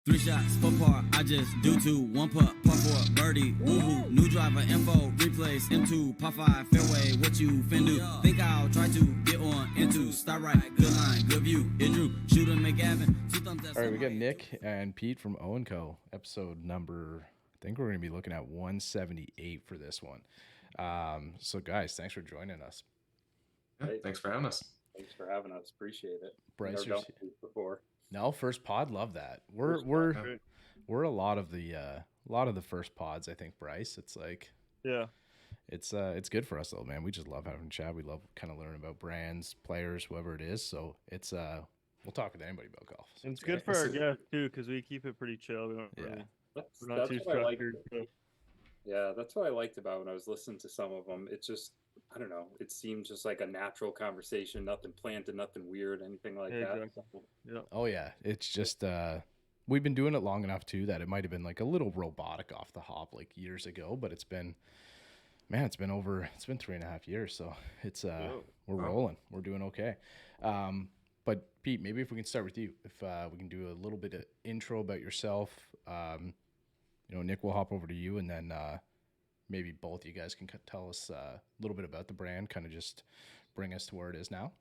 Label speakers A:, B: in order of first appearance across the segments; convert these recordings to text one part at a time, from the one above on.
A: 3 shots, 4 par, I just do 2. 1 putt, par 4, birdie, woohoo. New driver, info, replace, M2, par 5, fairway, what you fin do? Think I'll try to get on into, start right, good line, good view, hit Drew, shooter, McGavin, 2 thumbs up.
B: All right, we got Nick and Pete from OW&Co, episode number, I think we're going to be looking at 178 for this one. So guys, thanks for joining us.
C: Yeah, thanks for having us.
D: Thanks for having us. Appreciate it.
B: Bryce,
D: Never done this before.
B: No, first pod, love that. We're a lot of the first pods, I think, Bryce. It's like,
E: yeah,
B: it's good for us though, man. We just love having a chat. We love kind of learning about brands, players, whoever it is. So it's we'll talk with anybody about golf. So
E: it's good for our guests too, because we keep it pretty chill. We don't really, we're not too structured.
D: Yeah, that's what I liked about when I was listening to some of them. It just, I don't know, it seemed just like a natural conversation, nothing planted, nothing weird, anything like that.
E: Exactly. Yeah.
B: Oh yeah, it's just we've been doing it long enough too that it might have been like a little robotic off the hop like years ago, but it's been 3.5 years, so it's we're rolling, we're doing okay. But Pete, maybe if we can start with you, if we can do a little bit of intro about yourself. Nick will hop over to you, and then maybe both you guys can tell us a little bit about the brand, kind of just bring us to where it is now.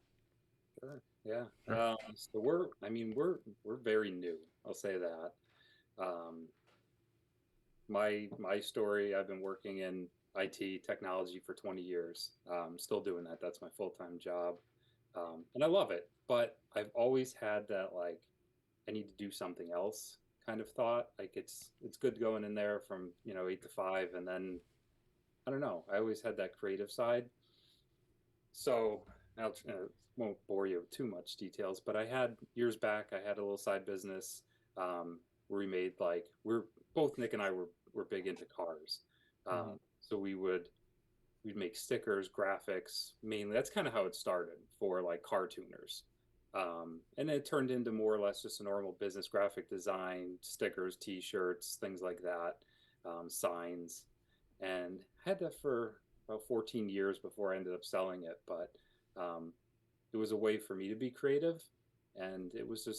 D: Sure. Yeah. So we're very new. I'll say that. My story, I've been working in IT technology for 20 years. Still doing that. That's my full-time job. And I love it, but I've always had that, like, I need to do something else kind of thought. Like it's good going in there from 8 to 5, and then I don't know, I always had that creative side. So I won't bore you with too much details, but years back I had a little side business where we made, like, Nick and I were big into cars. So we'd make stickers, graphics, mainly. That's kind of how it started for like car tuners. And it turned into more or less just a normal business, graphic design, stickers, t-shirts, things like that, signs, and had that for about 14 years before I ended up selling it. But it was a way for me to be creative, and it was a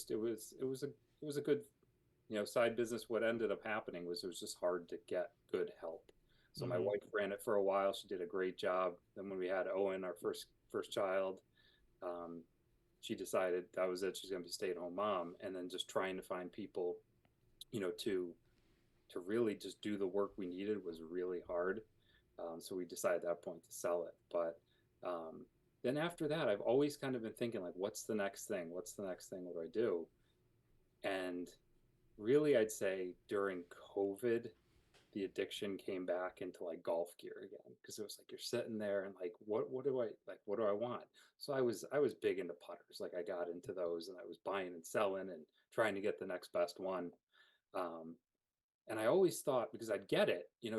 D: good, side business. What ended up happening was it was just hard to get good help. So my wife ran it for a while. She did a great job. Then when we had Owen, our first child, she decided that was it. She's going to be a stay-at-home mom, and then just trying to find people, to really just do the work we needed was really hard. So we decided at that point to sell it. But then after that, I've always kind of been thinking, like, what's the next thing? What's the next thing? What do I do? And really, I'd say during COVID, the addiction came back into like golf gear again, because it was like you're sitting there and like, what do I want? So I was big into putters. Like I got into those, and I was buying and selling and trying to get the next best one. And I always thought, because I'd get it, you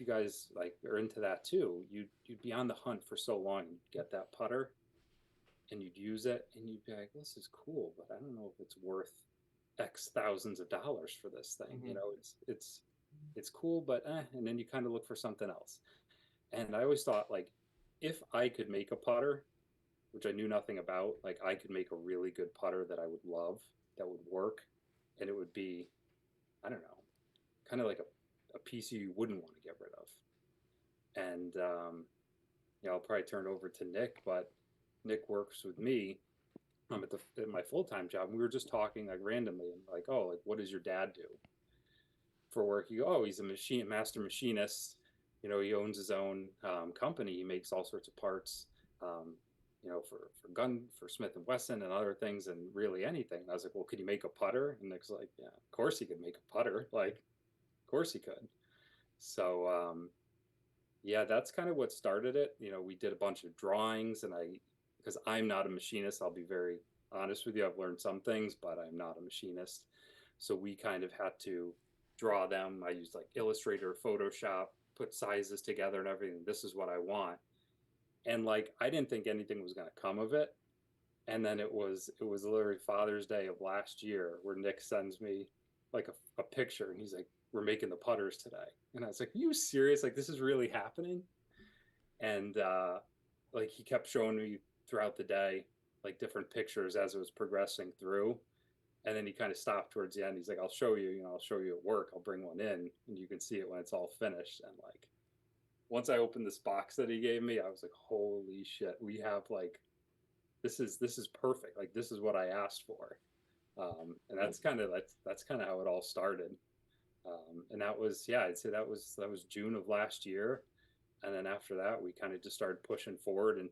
D: guys like are into that too. You'd be on the hunt for so long, you'd get that putter and you'd use it and you'd be like, this is cool, but I don't know if it's worth X thousands of dollars for this thing. It's cool, but and then you kind of look for something else. And I always thought, like, if I could make a putter, which I knew nothing about, like I could make a really good putter that I would love, that would work, and it would be, I don't know, kind of like a piece you wouldn't want to get rid of. And I'll probably turn it over to Nick, but Nick works with me at my full-time job. And we were just talking like randomly, and like, oh, like, what does your dad do for work? You go, oh, he's a master machinist. He owns his own company. He makes all sorts of parts, for Smith and Wesson and other things, and really anything. And I was like, well, could he make a putter? And Nick's like, yeah, of course he could make a putter. Like, of course he could. So, that's kind of what started it. We did a bunch of drawings, and because I'm not a machinist, I'll be very honest with you. I've learned some things, but I'm not a machinist. So we kind of had to draw them. I used like Illustrator, Photoshop, put sizes together and everything. This is what I want. And like, I didn't think anything was going to come of it. And then it was literally Father's Day of last year where Nick sends me like a picture, and he's like, we're making the putters today. And I was like, are you serious? Like, this is really happening? And like, he kept showing me throughout the day, like different pictures as it was progressing through. And then he kind of stopped towards the end. He's like, I'll show you, I'll show you at work. I'll bring one in and you can see it when it's all finished. And like, once I opened this box that he gave me, I was like, holy shit, we have like, this is perfect. Like, this is what I asked for. And that's kind of how it all started. And that was, I'd say that was June of last year. And then after that, we kind of just started pushing forward and,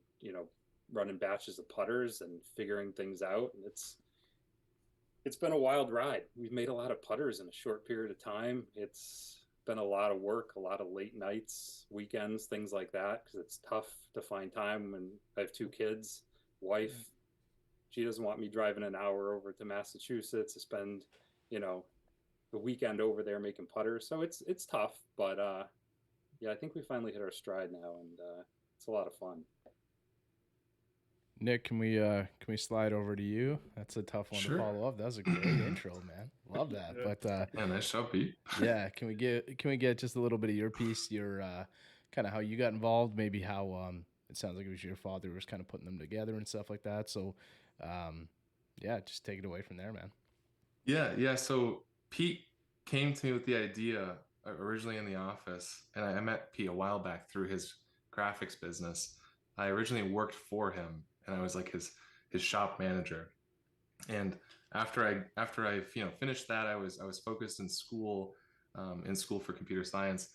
D: running batches of putters and figuring things out. And it's been a wild ride. We've made a lot of putters in a short period of time. It's been a lot of work, a lot of late nights, weekends, things like that, because it's tough to find time when I have 2 kids, wife. She doesn't want me driving an hour over to Massachusetts to spend, the weekend over there making putters. So it's tough, but I think we finally hit our stride now, and it's a lot of fun.
B: Nick, can we slide over to you? That's a tough one to follow up. That was a great intro, man. Love that. But
C: yeah, nice job, Pete.
B: Yeah, can we get just a little bit of your piece, your kind of how you got involved, maybe how it sounds like it was your father who was kind of putting them together and stuff like that. So just take it away from there, man.
C: Yeah. So Pete came to me with the idea originally in the office, and I met Pete a while back through his graphics business. I originally worked for him, and I was like his shop manager. And after I finished that, I was focused in school for computer science.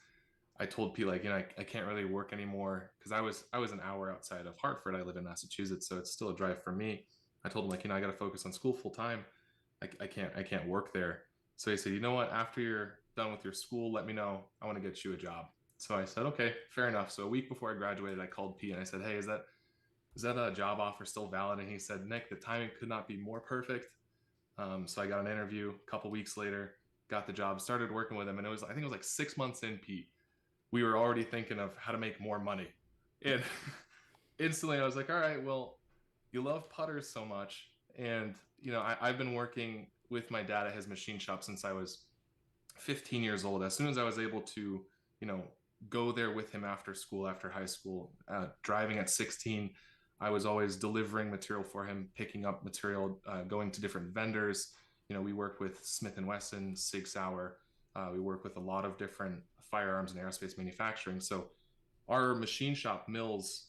C: I told Pete, like, I can't really work anymore because I was an hour outside of Hartford. I live in Massachusetts, so it's still a drive for me. I told him, like, I got to focus on school full time. I can't work there. So he said, you know what? After you're done with your school, let me know. I want to get you a job. So I said, okay, fair enough. So a week before I graduated, I called Pete and I said, hey, is that a job offer still valid? And he said, Nick, the timing could not be more perfect. So I got an interview a couple weeks later, got the job, started working with him. And I think it was like 6 months in, Pete, we were already thinking of how to make more money. And instantly I was like, all right, well, you love putters so much. And, I've been working with my dad at his machine shop since I was 15 years old. As soon as I was able to, go there with him after school, after high school, driving at 16, I was always delivering material for him, picking up material, going to different vendors. We work with Smith & Wesson, Sig Sauer. We work with a lot of different firearms and aerospace manufacturing. So our machine shop mills,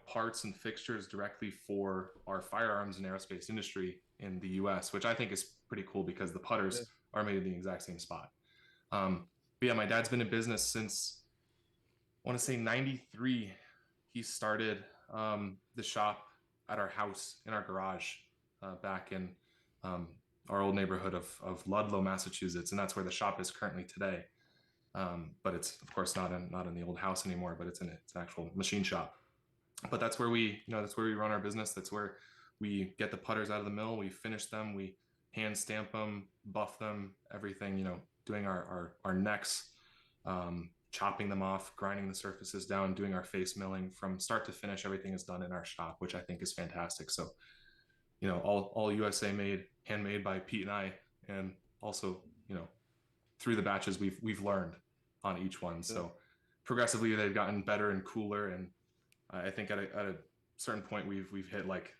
C: parts and fixtures directly for our firearms and aerospace industry in the US, which I think is pretty cool because the putters are made in the exact same spot. But yeah, my dad's been in business since, I want to say 93. He started the shop at our house in our garage back in our old neighborhood of Ludlow, Massachusetts, and that's where the shop is currently today. But it's of course not in the old house anymore, but it's an actual machine shop. But that's where we run our business. That's where we get the putters out of the mill. We finish them. We hand stamp them, buff them, everything. Doing our necks, chopping them off, grinding the surfaces down, doing our face milling from start to finish. Everything is done in our shop, which I think is fantastic. So, all USA made, handmade by Pete and I, and also, through the batches we've learned on each one. So progressively they've gotten better and cooler. And I think at a certain point we've hit like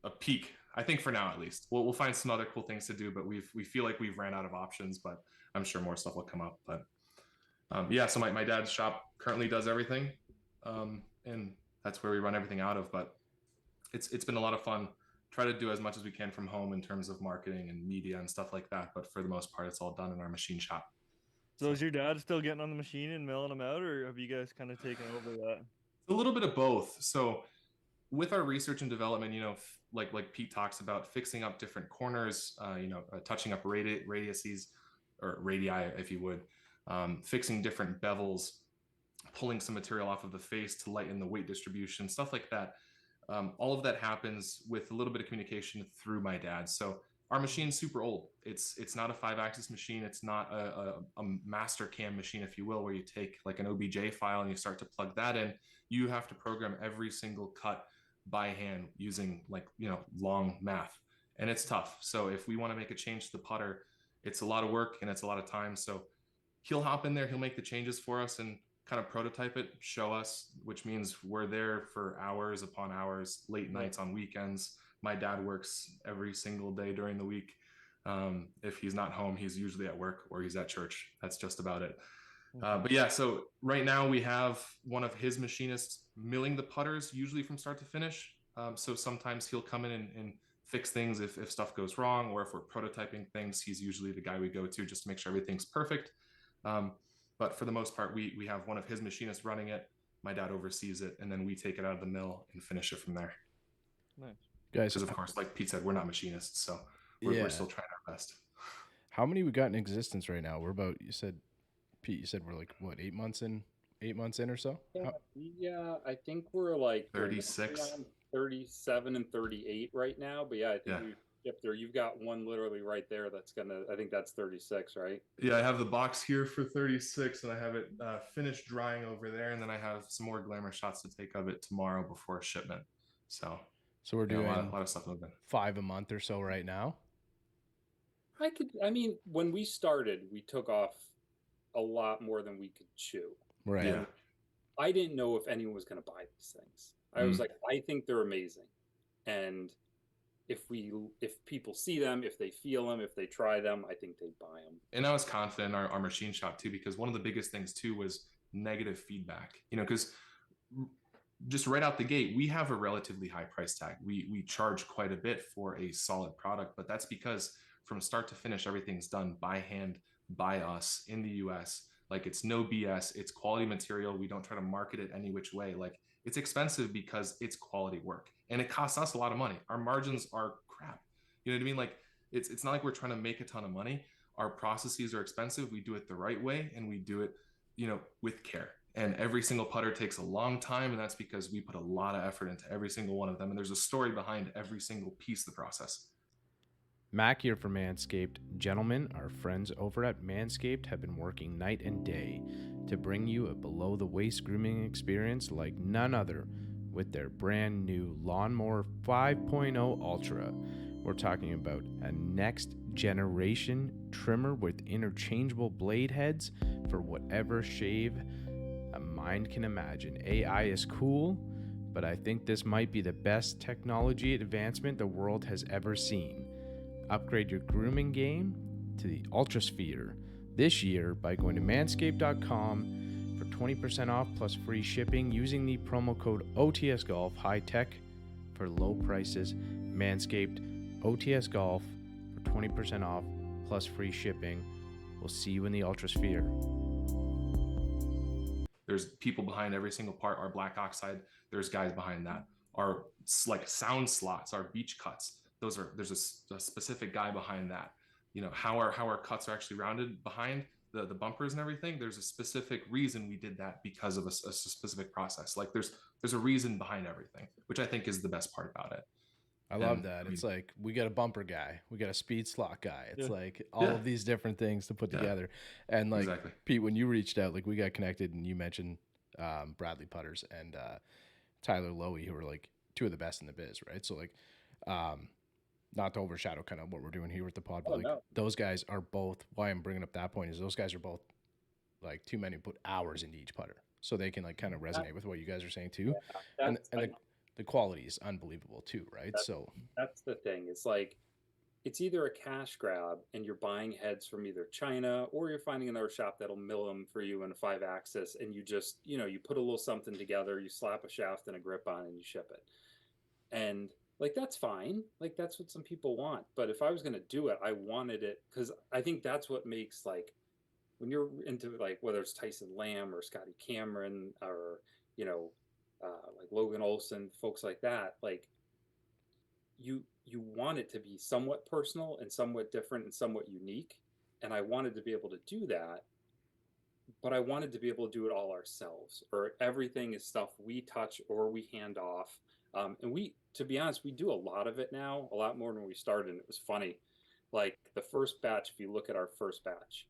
C: a peak. I think for now, at least, we'll find some other cool things to do, but we feel like we've ran out of options, but I'm sure more stuff will come up. But so my dad's shop currently does everything. And that's where we run everything out of, but it's been a lot of fun. Try to do as much as we can from home in terms of marketing and media and stuff like that. But for the most part, it's all done in our machine shop.
E: So is your dad still getting on the machine and milling them out, or have you guys kind of taken over that?
C: A little bit of both. So with our research and development, like Pete talks about, fixing up different corners, touching up radiuses or radii, if you would, fixing different bevels, pulling some material off of the face to lighten the weight distribution, stuff like that. All of that happens with a little bit of communication through my dad. So our machine's super old. It's not a 5-axis machine. It's not a master cam machine, if you will, where you take like an OBJ file and you start to plug that in. You have to program every single cut by hand using long math, and it's tough. So if we want to make a change to the putter, it's a lot of work and it's a lot of time. So he'll hop in there, he'll make the changes for us and kind of prototype it, show us, which means we're there for hours upon hours, late nights on weekends. My dad works every single day during the week. If he's not home, he's usually at work or he's at church. That's just about it. But yeah, so right now we have one of his machinists milling the putters, usually from start to finish. So sometimes he'll come in and fix things if stuff goes wrong, or if we're prototyping things, he's usually the guy we go to just to make sure everything's perfect. But for the most part, we have one of his machinists running it. My dad oversees it, and then we take it out of the mill and finish it from there.
E: Nice.
B: Guys,
C: because of course, like Pete said, we're not machinists, so we're still trying our best.
B: How many we got in existence right now? We're about, you said, Pete, you said we're like, what, 8 months in? 8 months in or so?
D: Yeah, I think we're like
C: 36,
D: 37 and 38 right now. But yeah, I think we shipped there. You've got one literally right there. I think that's 36, right?
C: Yeah, I have the box here for 36, and I have it finished drying over there, and then I have some more glamour shots to take of it tomorrow before shipment. So
B: we're doing
C: a lot of stuff moving.
B: 5 a month or so right now.
D: I mean, when we started, we took off a lot more than we could chew.
B: Right.
C: Yeah.
D: I didn't know if anyone was going to buy these things. I was like, I think they're amazing. And if people see them, if they feel them, if they try them, I think they'd buy them.
C: And I was confident in our machine shop too, because one of the biggest things too was negative feedback, because just right out the gate, we have a relatively high price tag. We charge quite a bit for a solid product, but that's because from start to finish, everything's done by hand by us in the US. Like, it's no BS. It's quality material. We don't try to market it any which way. Like, it's expensive because it's quality work, and it costs us a lot of money. Our margins are crap. You know what I mean? Like, it's not like we're trying to make a ton of money. Our processes are expensive. We do it the right way, and we do it, with care. And every single putter takes a long time, and that's because we put a lot of effort into every single one of them. And there's a story behind every single piece of the process.
B: Mac here for Manscaped. Gentlemen, our friends over at Manscaped have been working night and day to bring you a below-the-waist grooming experience like none other with their brand new Lawnmower 5.0 Ultra. We're talking about a next-generation trimmer with interchangeable blade heads for whatever shave a mind can imagine. AI is cool, but I think this might be the best technology advancement the world has ever seen. Upgrade your grooming game to the Ultrasphere this year by going to manscaped.com for 20% off plus free shipping using the promo code OTSGolf. High tech for low prices. Manscaped OTS Golf for 20% off plus free shipping. We'll see you in the Ultrasphere.
C: There's people behind every single part. Our black oxide, there's guys behind that. Our like sound slots, our beach cuts, there's a specific guy behind that. How our cuts are actually rounded behind the bumpers and everything. There's a specific reason we did that because of a specific process. Like, there's a reason behind everything, which I think is the best part about it.
B: I love that. It's like, we got a bumper guy, we got a speed slot guy. It's like all of these different things to put together. And like, exactly. Pete, when you reached out, like, we got connected and you mentioned Bradley Putters and Tyler Lowy, who are like two of the best in the biz, right? So like, not to overshadow kind of what we're doing here with the pod, but those guys are both, why I'm bringing up that point is those guys are both like two men who put hours into each putter. So they can like kind of resonate with what you guys are saying too. And the quality is unbelievable too, right?
D: That's the thing. It's like, it's either a cash grab and you're buying heads from either China, or you're finding another shop that'll mill them for you in a 5-axis, and you just, you put a little something together, you slap a shaft and a grip on, and you ship it. And like, that's fine. Like, that's what some people want. But if I was going to do it, I wanted it, because I think that's what makes, like, when you're into, like, whether it's Tyson Lamb or Scotty Cameron or, like Logan Olson, folks like that, like, you want it to be somewhat personal and somewhat different and somewhat unique. And I wanted to be able to do that, but I wanted to be able to do it all ourselves, or everything is stuff we touch or we hand off. And to be honest, we do a lot of it now, a lot more than when we started. And it was funny. Like, the first batch, if you look at our first batch,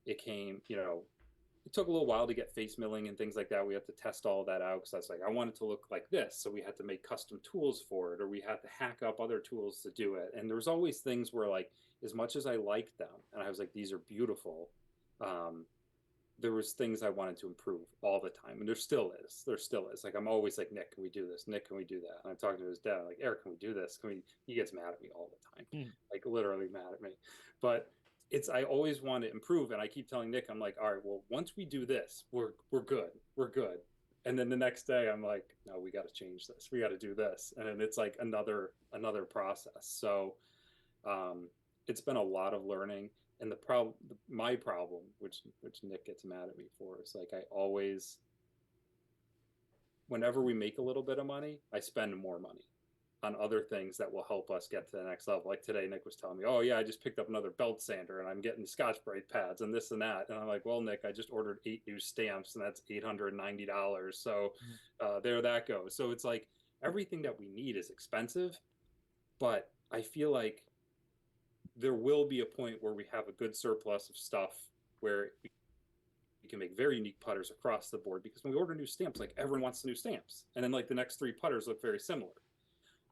D: it came, it took a little while to get face milling and things like that. We had to test all that out, because I was like, I want it to look like this. So we had to make custom tools for it, or we had to hack up other tools to do it. And there was always things where, like, as much as I liked them and I was like, these are beautiful, there was things I wanted to improve all the time, and there still is. Like I'm always like, Nick, can we do this? Nick, can we do that? And I'm talking to his dad, like, Eric, can we do this? Can we? He gets mad at me all the time, like literally mad at me. But I always want to improve, and I keep telling Nick, I'm like, all right, well, once we do this, we're good. And then the next day, I'm like, no, we got to change this. We got to do this, and then it's like another process. So it's been a lot of learning. And my problem, which Nick gets mad at me for, is like I always, whenever we make a little bit of money, I spend more money on other things that will help us get to the next level. Like today, Nick was telling me, oh yeah, I just picked up another belt sander and I'm getting Scotch-Brite pads and this and that. And I'm like, well, Nick, I just ordered 8 new stamps and that's $890. So there that goes. So it's like everything that we need is expensive, but I feel like there will be a point where we have a good surplus of stuff where we can make very unique putters across the board, because when we order new stamps, like everyone wants new stamps. And then like the next 3 putters look very similar.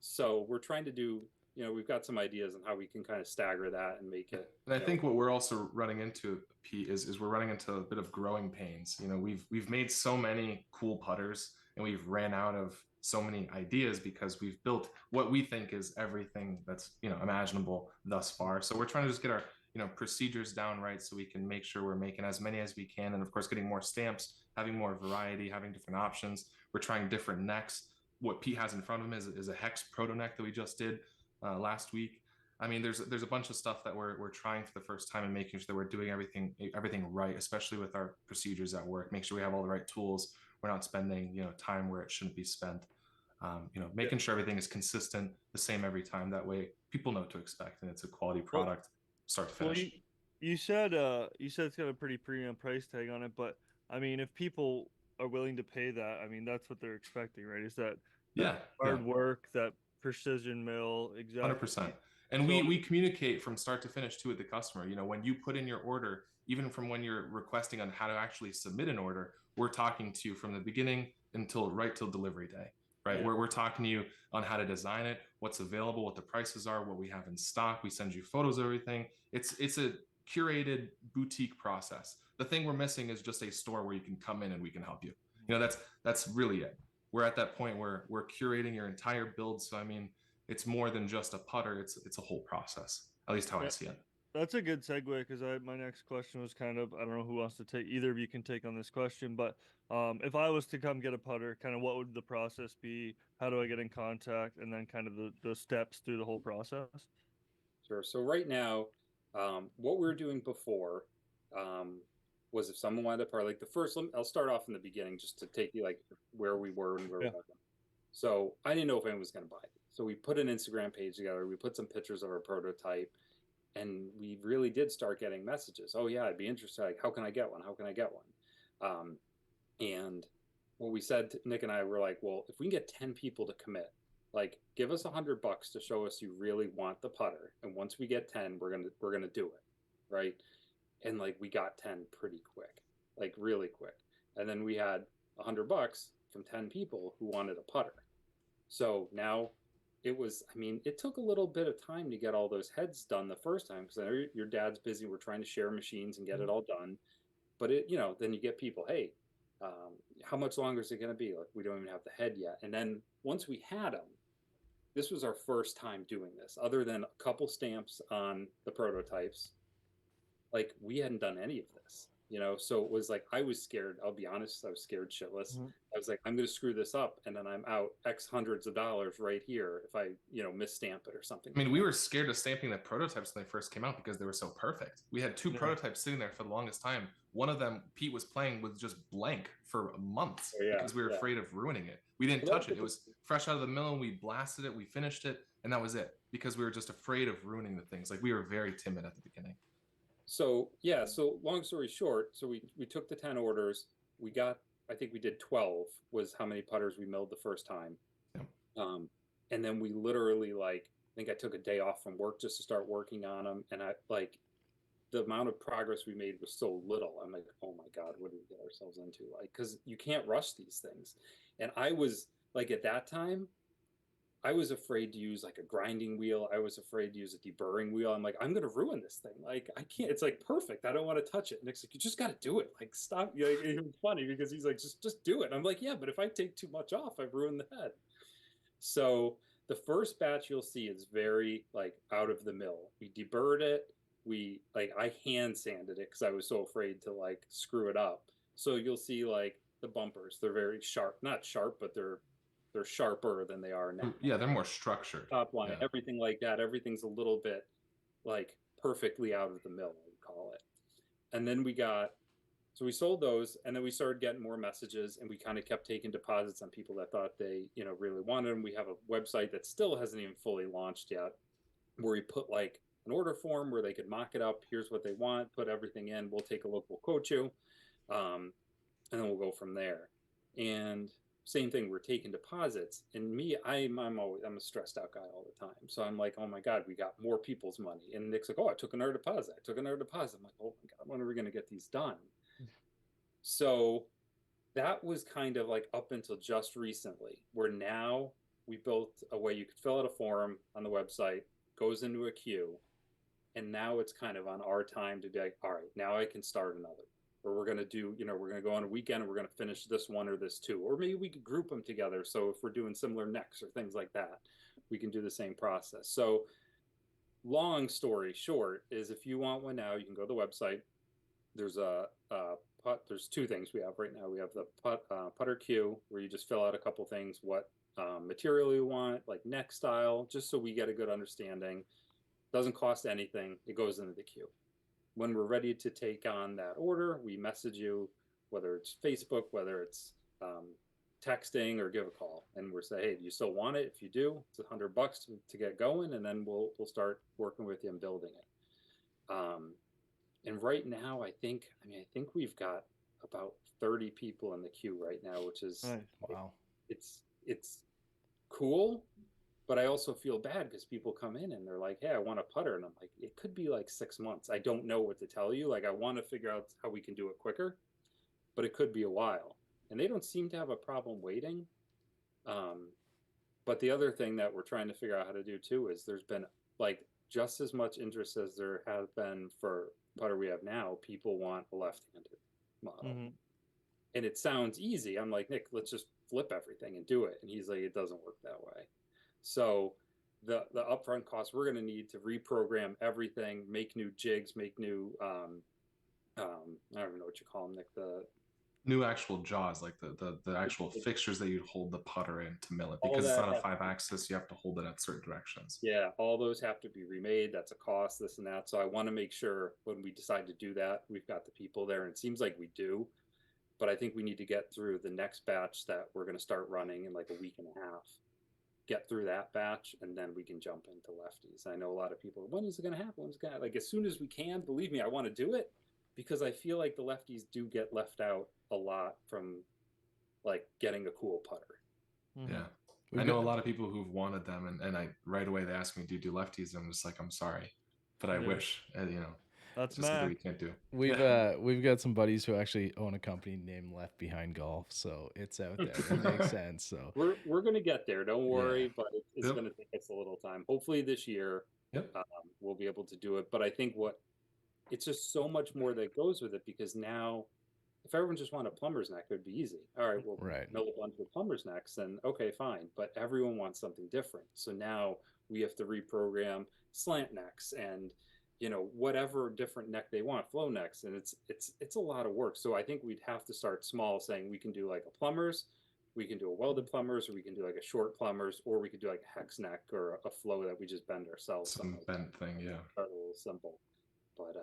D: So we're trying to do, we've got some ideas on how we can kind of stagger that and make it.
C: And I think what we're also running into, Pete, is we're running into a bit of growing pains. We've made so many cool putters and we've ran out of so many ideas because we've built what we think is everything that's imaginable thus far. So we're trying to just get our procedures down right so we can make sure we're making as many as we can, and of course getting more stamps, having more variety, having different options. We're trying different necks. What Pete has in front of him is a hex proto neck that we just did last week. I mean, there's a bunch of stuff that we're trying for the first time and making sure that we're doing everything right, especially with our procedures at work. Make sure we have all the right tools. We're not spending time where it shouldn't be spent. Making sure everything is consistent, the same every time. That way, people know what to expect, and it's a quality product, start to finish.
E: Well, you said it's got a pretty premium price tag on it, but I mean, if people are willing to pay that, I mean, that's what they're expecting, right? Is that hard work, that precision mill, exactly.
C: 100%. And we communicate from start to finish too with the customer. When you put in your order, even from when you're requesting on how to actually submit an order, we're talking to you from the beginning right till delivery day, right?
E: Yeah.
C: We're talking to you on how to design it, what's available, what the prices are, what we have in stock. We send you photos of everything. It's a curated boutique process. The thing we're missing is just a store where you can come in and we can help you. That's really it. We're at that point where we're curating your entire build. So I mean, it's more than just a putter. It's a whole process, at least how I see it.
E: That's a good segue, because my next question was kind of, I don't know who wants to take, either of you can take on this question, but if I was to come get a putter, kind of what would the process be? How do I get in contact? And then kind of the steps through the whole process.
D: Sure. So right now, what we were doing before was, if someone wanted to putter, like I'll start off in the beginning just to take you like where we were and where we were going. So I didn't know if anyone was going to buy it. So we put an Instagram page together. We put some pictures of our prototype, and we really did start getting messages. Oh yeah, I'd be interested. Like, how can I get one? How can I get one? And what we said, Nick and I were like, well, if we can get 10 people to commit, like give us $100 to show us you really want the putter. And once we get 10, we're going to do it. Right. And like, we got 10 pretty quick, like really quick. And then we had $100 from 10 people who wanted a putter. So now it took a little bit of time to get all those heads done the first time, because I know your dad's busy. We're trying to share machines and get it all done. But then you get people, hey, how much longer is it going to be? Like, we don't even have the head yet. And then once we had them, this was our first time doing this, other than a couple stamps on the prototypes. Like, we hadn't done any of this, so it was like, I was scared. I'll be honest. I was scared shitless. Mm-hmm. I was like, I'm going to screw this up, and then I'm out X hundreds of dollars right here if I, misstamp it or something.
C: I mean, we were scared of stamping the prototypes when they first came out because they were so perfect. We had 2 prototypes sitting there for the longest time. One of them, Pete was playing with just blank for months because we were afraid of ruining it. We didn't touch it. It was fresh out of the mill, and we blasted it. We finished it, and that was it, because we were just afraid of ruining the things. Like, we were very timid at the beginning.
D: So long story short, so we took the 10 orders. We got, I think we did 12 was how many putters we milled the first time. Yeah. And then we literally, like, I think I took a day off from work just to start working on them. And the amount of progress we made was so little. I'm like, oh my God, what did we get ourselves into? Like, because you can't rush these things. And I was like, at that time, I was afraid to use like a grinding wheel. I was afraid to use a deburring wheel. I'm like, I'm gonna ruin this thing. Like, I can't. It's like perfect. I don't want to touch it. Nick's like, you just got to do it. Like, stop. Like, it was funny because he's like, just do it. And I'm like, yeah, but if I take too much off, I've ruined the head. So the first batch you'll see is very like out of the mill. We deburred it. We like I hand sanded it because I was so afraid to like screw it up. So you'll see like the bumpers. They're very sharp. Not sharp, but they're sharper than they are now.
C: Yeah, they're more structured.
D: Top line,
C: Yeah.
D: everything like that. Everything's a little bit like perfectly out of the mill, we call it. And then so we sold those, and then we started getting more messages, and we kind of kept taking deposits on people that thought they, really wanted them. We have a website that still hasn't even fully launched yet, where we put like an order form where they could mock it up. Here's what they want, put everything in. We'll take a look, we'll quote you, and then we'll go from there. And same thing, we're taking deposits. And me, I'm a stressed out guy all the time. So I'm like, oh my God, we got more people's money. And Nick's like, oh, I took another deposit. I'm like, oh my God, when are we going to get these done? So that was kind of like up until just recently, where now we built a way you could fill out a form on the website, goes into a queue, and now it's kind of on our time to be like, all right, now I can start another. Or we're going to do, we're going to go on a weekend and we're going to finish this one or this two. Or maybe we could group them together. So if we're doing similar necks or things like that, we can do the same process. So long story short is if you want one now, you can go to the website. There's there's two things we have right now. We have the putter queue where you just fill out a couple things, what material you want, like neck style, just so we get a good understanding. Doesn't cost anything. It goes into the queue. When we're ready to take on that order, we message you, whether it's Facebook, whether it's texting, or give a call, and we're saying, hey, do you still want it? If you do, it's $100 to get going, and then we'll start working with you and building it. And right now, I think we've got about 30 people in the queue right now, which is
E: Nice.
B: Wow.
D: It's cool. But I also feel bad because people come in and they're like, hey, I want a putter. And I'm like, it could be like 6 months. I don't know what to tell you. Like, I want to figure out how we can do it quicker, but it could be a while. And they don't seem to have a problem waiting. But the other thing that we're trying to figure out how to do too is there's been like just as much interest as there has been for putter we have now. People want a left-handed model.
E: Mm-hmm.
D: And it sounds easy. I'm like, Nick, let's just flip everything and do it. And he's like, it doesn't work that way. So the upfront costs, we're going to need to reprogram everything, make new jigs, make new, I don't even know what you call them, Nick, the
C: new actual jaws, like the actual fixtures that you'd hold the putter in to mill it, because it's not a 5-axis. You have to hold it at certain directions.
D: Yeah, all those have to be remade. That's a cost, this and that. So I want to make sure when we decide to do that, we've got the people there. And it seems like we do. But I think we need to get through the next batch that we're going to start running in like a week and a half. Get through that batch, and then we can jump into lefties. I know a lot of people, when is it going to happen? When's it going to, like, as soon as we can, believe me, I want to do it, because I feel like the lefties do get left out a lot from like getting a cool putter.
E: Mm-hmm.
C: Yeah. I know a lot of people who've wanted them, and I right away they ask me, do you do lefties? I'm just like, I'm sorry, but I wish,
E: That's
C: just something
E: Mac.
C: we can't do.
B: We've got some buddies who actually own a company named Left Behind Golf, so it's out there. It makes sense. So
D: we're gonna get there. Don't worry,
B: Yeah.
D: but it's gonna take us a little time. Hopefully this year, we'll be able to do it. But I think it's just so much more that goes with it, because now, if everyone just wanted a plumber's neck, it would be easy. All right, we'll mill a bunch of plumber's necks, and okay, fine. But everyone wants something different. So now we have to reprogram slant necks and whatever different neck they want, flow necks, and it's a lot of work. So I think we'd have to start small, saying we can do like a plumbers, we can do a welded plumbers, or we can do like a short plumbers, or we could do like a hex neck or a flow that we just bend ourselves.
C: Some bent thing, yeah.
D: Start a little simple, but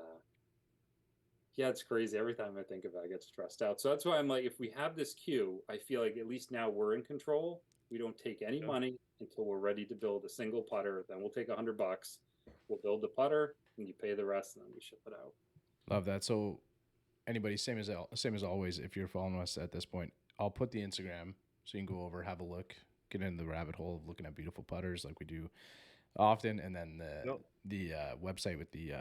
D: yeah, it's crazy. Every time I think of it, I get stressed out. So that's why I'm like, if we have this queue, I feel like at least now we're in control. We don't take any money until we're ready to build a single putter. Then we'll take $100. We'll build the putter, and you pay the rest, and then we ship it out.
B: Love that. So anybody, same as always, if you're following us at this point, I'll put the Instagram so you can go over, have a look, get into the rabbit hole of looking at beautiful putters like we do often, and then the website with the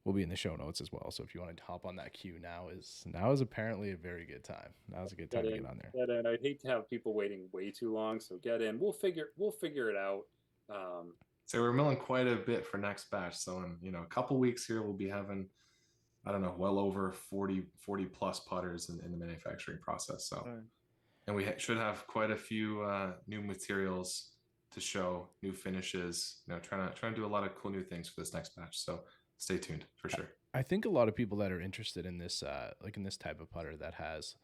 B: will be in the show notes as well. So if you want to hop on that queue, now is apparently a very good time. Now is a good time to get on there.
D: Get in. I'd hate to have people waiting way too long, so get in. We'll figure it out.
C: So we're milling quite a bit for next batch. So in a couple weeks here, we'll be having, I don't know, well over 40 plus putters in the manufacturing process. So, and we should have quite a few new materials to show, new finishes. Trying to do a lot of cool new things for this next batch. So stay tuned for sure.
B: I think a lot of people that are interested in this, like in this type of putter that has,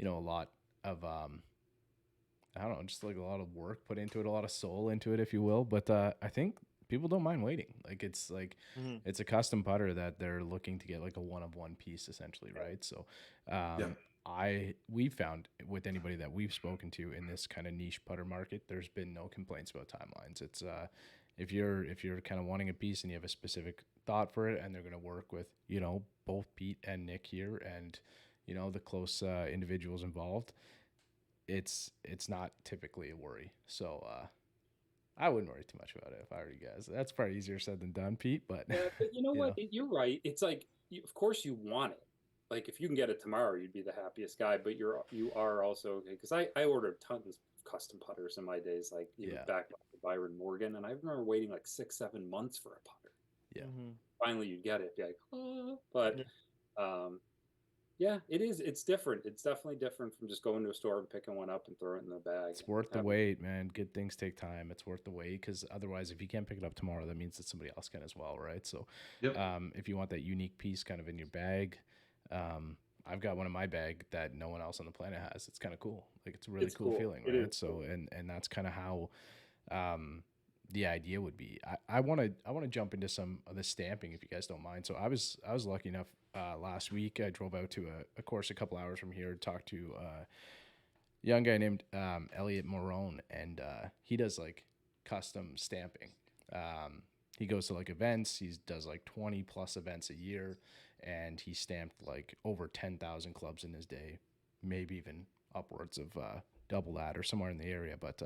B: a lot of, I don't know, just like a lot of work put into it, a lot of soul into it, if you will. But I think people don't mind waiting. Like it's it's a custom putter that they're looking to get like a one-of-one piece essentially, right? So we found with anybody that we've spoken to in this kind of niche putter market, there's been no complaints about timelines. It's if you're kind of wanting a piece and you have a specific thought for it, and they're going to work with both Pete and Nick here, and the close individuals involved, it's not typically a worry. So I wouldn't worry too much about it if I were you guys. That's probably easier said than done, Pete. But
D: but you know what? You're right. It's like, of course you want it. Like if you can get it tomorrow, you'd be the happiest guy. But you are also okay, because I ordered tons of custom putters in my days, like back to Byron Morgan, and I remember waiting like 6-7 months for a putter.
B: Yeah.
D: Finally, you'd get it. Be like, oh. But it is. It's different. It's definitely different from just going to a store and picking one up and throwing it in the bag.
B: It's worth the wait, man. Good things take time. It's worth the wait, because otherwise, if you can't pick it up tomorrow, that means that somebody else can as well, right? So, if you want that unique piece kind of in your bag, I've got one in my bag that no one else on the planet has. It's kind of cool. Like it's a really cool feeling, right? So, and that's kind of how the idea would be. I want to jump into some of the stamping, if you guys don't mind. So I was lucky enough last week. I drove out to a course a couple hours from here to talk to a young guy named Elliot Morone, and he does like custom stamping. He goes to like events. He does like 20 plus events a year, and he stamped like over 10,000 clubs in his day, maybe even upwards of double that or somewhere in the area. But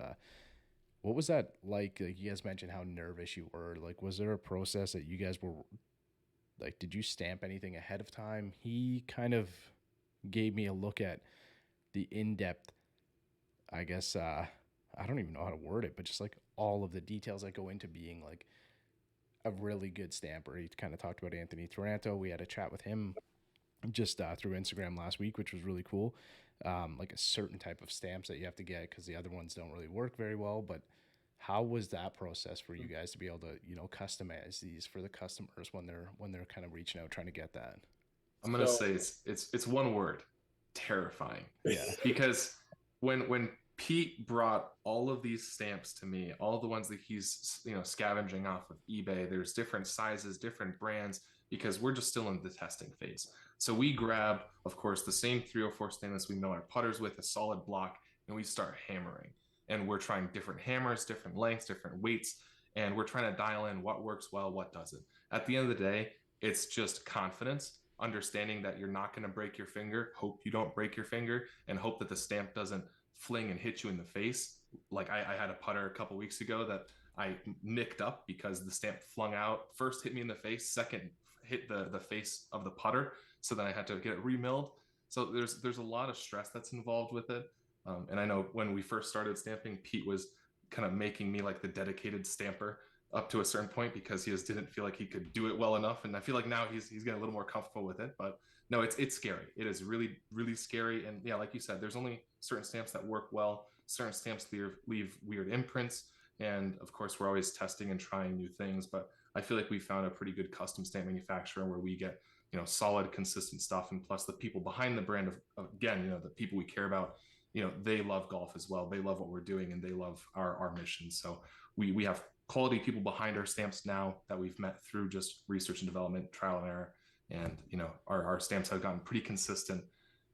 B: what was that like? Like you guys mentioned how nervous you were. Like, was there a process that you guys were like? Did you stamp anything ahead of time? He kind of gave me a look at the in-depth, I guess. I don't even know how to word it, but just like all of the details that go into being like a really good stamper. He kind of talked about Anthony Taranto. We had a chat with him just through Instagram last week, which was really cool. Like a certain type of stamps that you have to get because the other ones don't really work very well. But how was that process for you guys to be able to, customize these for the customers when they're kind of reaching out trying to get that?
C: I'm gonna say it's one word: terrifying.
B: Yeah.
C: Because when Pete brought all of these stamps to me, all the ones that he's scavenging off of eBay, there's different sizes, different brands, because we're just still in the testing phase. So we grab, of course, the same 304 stainless we mill our putters with, a solid block, and we start hammering. And we're trying different hammers, different lengths, different weights, and we're trying to dial in what works well, what doesn't. At the end of the day, it's just confidence, understanding that you're not going to break your finger, hope you don't break your finger, and hope that the stamp doesn't fling and hit you in the face. Like I had a putter a couple weeks ago that I nicked up because the stamp flung out, first hit me in the face, second hit the face of the putter, so then I had to get it remilled. So there's a lot of stress that's involved with it. And I know when we first started stamping, Pete was kind of making me like the dedicated stamper up to a certain point because he just didn't feel like he could do it well enough. And I feel like now he's getting a little more comfortable with it. But no, it's scary. It is really, really scary. And yeah, like you said, there's only certain stamps that work well. Certain stamps leave weird imprints. And of course, we're always testing and trying new things. But I feel like we found a pretty good custom stamp manufacturer where we get solid, consistent stuff. And plus the people behind the brand again, the people we care about, they love golf as well. They love what we're doing and they love our mission. So we have quality people behind our stamps now that we've met through just research and development, trial and error. And, our stamps have gotten pretty consistent.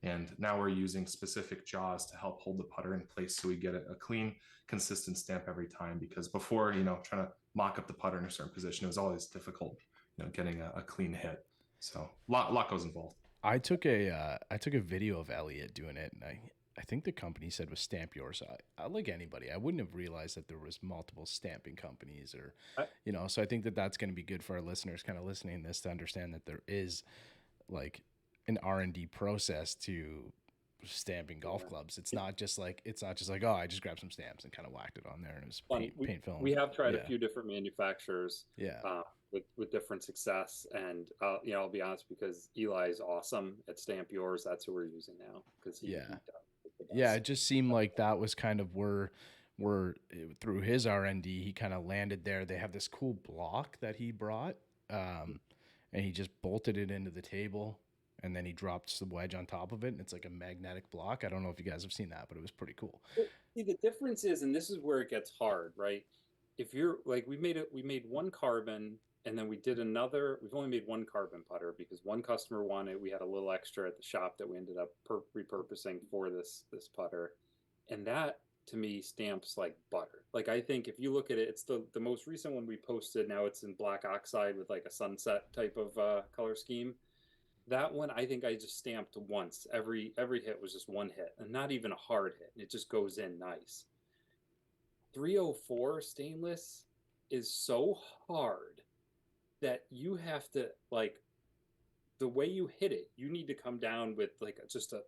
C: And now we're using specific jaws to help hold the putter in place so we get a clean, consistent stamp every time. Because before, trying to mock up the putter in a certain position, it was always difficult, getting a clean hit. So lot goes involved.
B: I took a video of Elliot doing it, and I think the company said was Stamp Yours. I like anybody. I wouldn't have realized that there was multiple stamping companies, or, you know. So I think that that's going to be good for our listeners, kind of listening to this, to understand that there is like an R&D process to stamping golf clubs. It's not just like oh, I just grabbed some stamps and kind of whacked it on there and it was paint film.
D: We have tried a few different manufacturers.
B: Yeah.
D: With different success, and you know, I'll be honest, because Eli's awesome at Stamp Yours. That's who we're using now, because he
B: it just seemed like that was kind of where through his R&D he kind of landed there. They have this cool block that he brought, and he just bolted it into the table, and then he dropped the wedge on top of it, and it's like a magnetic block. I don't know if you guys have seen that, but it was pretty cool.
D: See, the difference is, and this is where it gets hard, right? If you're like, we made one carbon, and then we've only made one carbon putter because one customer wanted, we had a little extra at the shop that we ended up repurposing for this putter. And that to me stamps like butter. Like, I think if you look at it, it's the most recent one we posted. Now it's in black oxide with like a sunset type of color scheme. That one, I think I just stamped once. Every hit was just one hit, and not even a hard hit. And it just goes in nice. 304 stainless is so hard that you have to, like, the way you hit it, you need to come down with like just a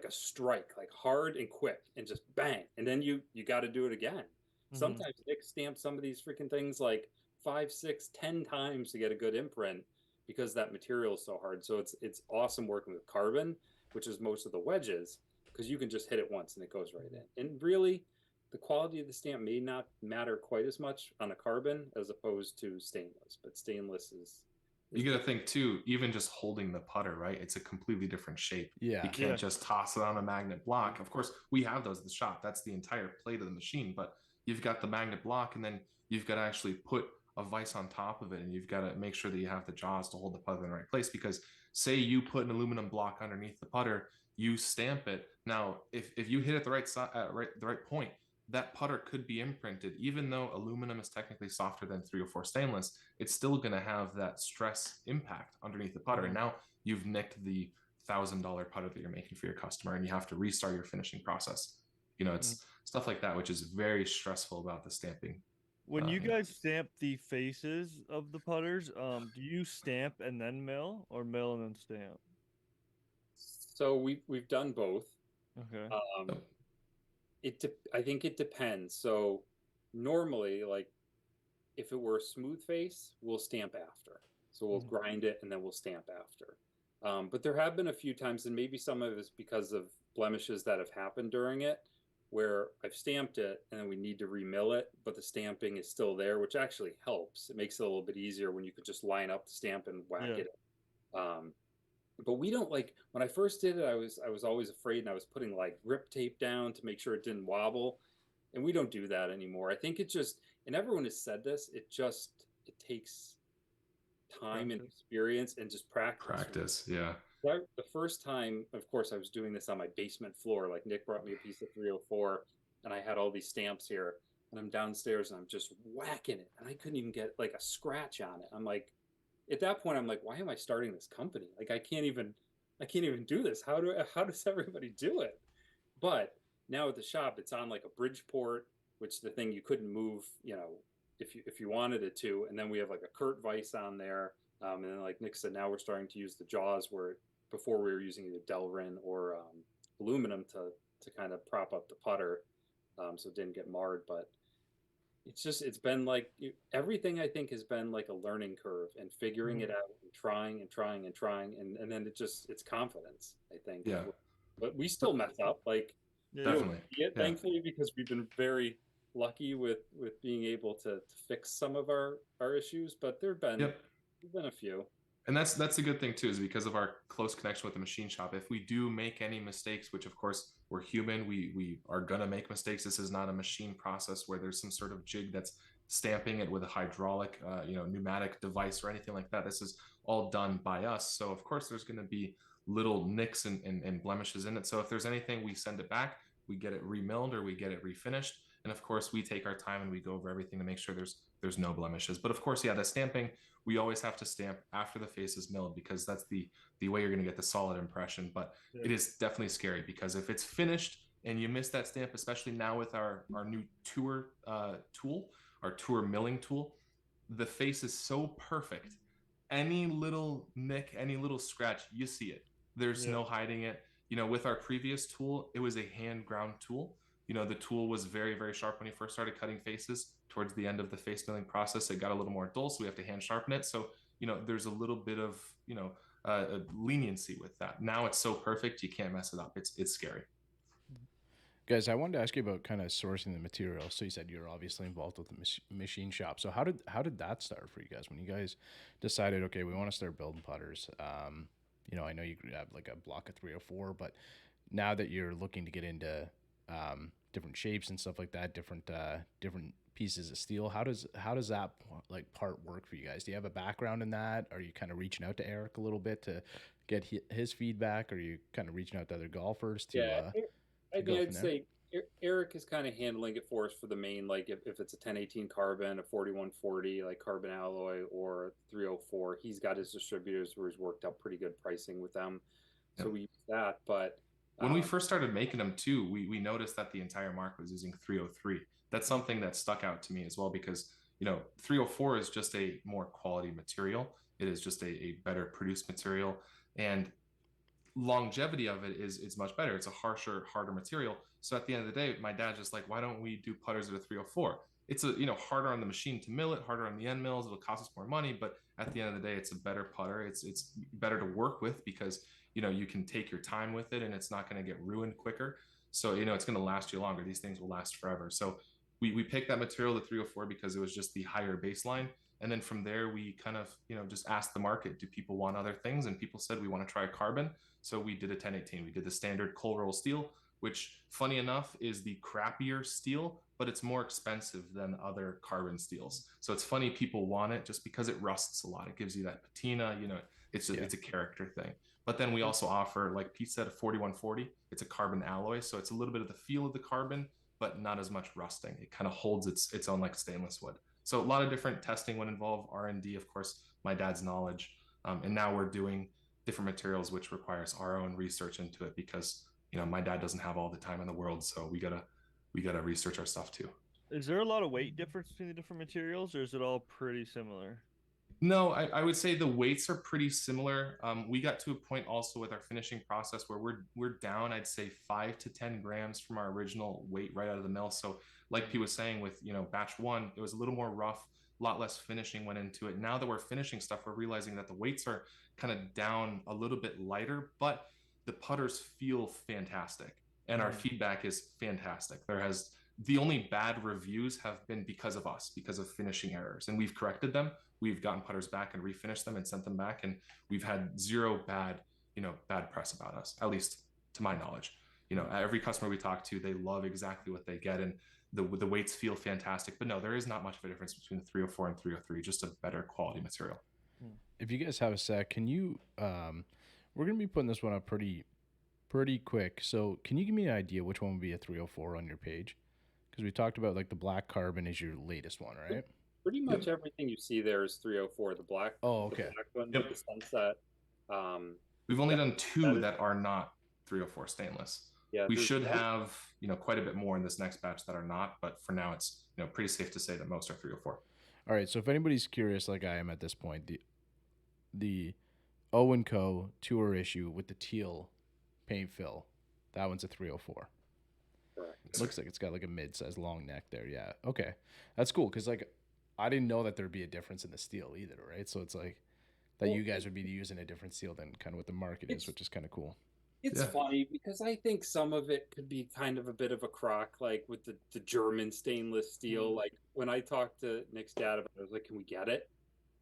D: strike, like hard and quick, and just bang, and then you got to do it again. Sometimes Nick stamps some of these freaking things like 5, 6, 10 times to get a good imprint because that material is so hard. So it's awesome working with carbon, which is most of the wedges, because you can just hit it once and it goes right in. And really, the quality of the stamp may not matter quite as much on a carbon as opposed to stainless, but stainless is
C: you got to think too, even just holding the putter, right? It's a completely different shape.
B: Yeah.
C: You can't just toss it on a magnet block. Of course, we have those at the shop. That's the entire plate of the machine, but you've got the magnet block, and then you've got to actually put a vise on top of it, and you've got to make sure that you have the jaws to hold the putter in the right place, because say you put an aluminum block underneath the putter, you stamp it. Now, if you hit it the right side, the right point, that putter could be imprinted. Even though aluminum is technically softer than 304 stainless, it's still going to have that stress impact underneath the putter. And now you've nicked the $1,000 putter that you're making for your customer, and you have to restart your finishing process. You know, it's stuff like that, which is very stressful about the stamping.
E: When you guys stamp the faces of the putters, do you stamp and then mill, or mill and then stamp?
D: So we've done both.
E: Okay.
D: I think it depends. So normally, like, if it were a smooth face, we'll stamp after. So we'll grind it and then we'll stamp after. But there have been a few times, and maybe some of it is because of blemishes that have happened during it, where I've stamped it and then we need to remill it, but the stamping is still there, which actually helps. It makes it a little bit easier when you could just line up the stamp and whack it. But we don't, like, when I first did it, I was always afraid, and I was putting like grip tape down to make sure it didn't wobble. And we don't do that anymore. I think it just, and everyone has said this, it takes time and experience and just practice.
C: Yeah.
D: The first time, of course, I was doing this on my basement floor. Like, Nick brought me a piece of 304, and I had all these stamps here, and I'm downstairs and I'm just whacking it, and I couldn't even get like a scratch on it. I'm like, at that point, I'm like, why am I starting this company? Like, I can't even do this. How does everybody do it? But now at the shop, it's on like a Bridgeport, which the thing you couldn't move, you know, if you wanted it to. And then we have like a Kurt vise on there. And then, like Nick said, now we're starting to use the jaws, where before we were using either Delrin or aluminum to kind of prop up the putter, so it didn't get marred. But it's been like everything, I think, has been like a learning curve and figuring it out and trying. And then it's confidence, I think.
C: Yeah.
D: But we still mess up. Like,
C: definitely.
D: Thankfully, because we've been very lucky with being able to fix some of our issues, but there've been a few.
C: And that's a good thing too, is because of our close connection with the machine shop. If we do make any mistakes, which of course we're human, we are gonna make mistakes. This is not a machine process where there's some sort of jig that's stamping it with a hydraulic, pneumatic device or anything like that. This is all done by us. So of course there's gonna be little nicks and blemishes in it. So if there's anything, we send it back, we get it remilled or we get it refinished. And of course we take our time and we go over everything to make sure there's there's no blemishes. But of course, yeah, the stamping, we always have to stamp after the face is milled, because that's the way you're going to get the solid impression. But it is definitely scary, because if it's finished and you miss that stamp, especially now with our new tour tool, our tour milling tool, the face is so perfect. Any little nick, any little scratch, you see it. There's no hiding it. With our previous tool, it was a hand ground tool. The tool was very, very sharp when you first started cutting faces. Towards the end of the face milling process, it got a little more dull, so we have to hand sharpen it. So, there's a little bit of, leniency with that. Now it's so perfect, you can't mess it up. It's scary.
B: Guys, I wanted to ask you about kind of sourcing the material. So you said you're obviously involved with the machine shop. So how did that start for you guys when you guys decided, okay, we want to start building putters? I know you have like a block of 304, but now that you're looking to get into different shapes and stuff like that, different pieces of steel, how does that like part work for you guys? Do you have a background in that? Are you kind of reaching out to Eric a little bit to get his feedback? Or are you kind of reaching out to other golfers to
D: I'd say Eric is kind of handling it for us for the main, like if it's a 1018 carbon, a 4140 like carbon alloy, or 304, he's got his distributors where he's worked out pretty good pricing with them. So we use that. But
C: when we first started making them too, we noticed that the entire market was using 303. That's something that stuck out to me as well, because 304 is just a more quality material. It is just a better produced material, and longevity of it is much better. It's a harsher, harder material. So at the end of the day, my dad's just like, why don't we do putters at a 304? It's harder on the machine to mill it, harder on the end mills. It'll cost us more money, but at the end of the day, it's a better putter. It's better to work with, because you can take your time with it, and it's not going to get ruined quicker. So it's going to last you longer. These things will last forever. So we picked that material, the 304, because it was just the higher baseline. And then from there, we kind of, just asked the market, do people want other things? And people said, we want to try a carbon. So we did a 1018. We did the standard cold roll steel, which, funny enough, is the crappier steel, but it's more expensive than other carbon steels. So it's funny, people want it just because it rusts a lot. It gives you that patina, it's a character thing. But then we also offer, like Pete said, a 4140. It's a carbon alloy, so it's a little bit of the feel of the carbon, but not as much rusting. It kind of holds its own like stainless wood. So a lot of different testing would involve R&D, of course, my dad's knowledge. And now we're doing different materials, which requires our own research into it, because, my dad doesn't have all the time in the world. So we gotta research our stuff too.
E: Is there a lot of weight difference between the different materials, or is it all pretty similar?
C: No, I would say the weights are pretty similar. We got to a point also with our finishing process where we're down, I'd say 5 to 10 grams from our original weight right out of the mill. So like Pete was saying, with batch 1, it was a little more rough, a lot less finishing went into it. Now that we're finishing stuff, we're realizing that the weights are kind of down a little bit lighter, but the putters feel fantastic, and our feedback is fantastic. The only bad reviews have been because of us, because of finishing errors, and we've corrected them. We've gotten putters back and refinished them and sent them back, and we've had zero bad press about us, at least to my knowledge. Every customer we talk to, they love exactly what they get, and the weights feel fantastic. But no, there is not much of a difference between the 304 and 303, just a better quality material.
B: If you guys have a sec, can you we're going to be putting this one up pretty quick. So can you give me an idea which one would be a 304 on your page? Because we talked about like the black carbon is your latest one, right?
D: Pretty much everything you see there is 304. The black.
B: Oh, okay.
D: The black one with the sunset.
C: We've only done 2 that are not 304 stainless.
D: Yeah,
C: we should have quite a bit more in this next batch that are not, but for now it's pretty safe to say that most are 304.
B: All right, so if anybody's curious, like I am at this point, the OW&Co tour issue with the teal paint fill, that one's a 304. Correct. Looks like it's got like a mid-sized long neck there. Yeah. Okay, that's cool, because like I didn't know that there'd be a difference in the steel either, right? So it's like that you guys would be using a different steel than kind of what the market is, which is kind of cool.
D: It's funny because I think some of it could be kind of a bit of a crock, like with the German stainless steel. Like when I talked to Nick's dad about it, I was like, can we get it?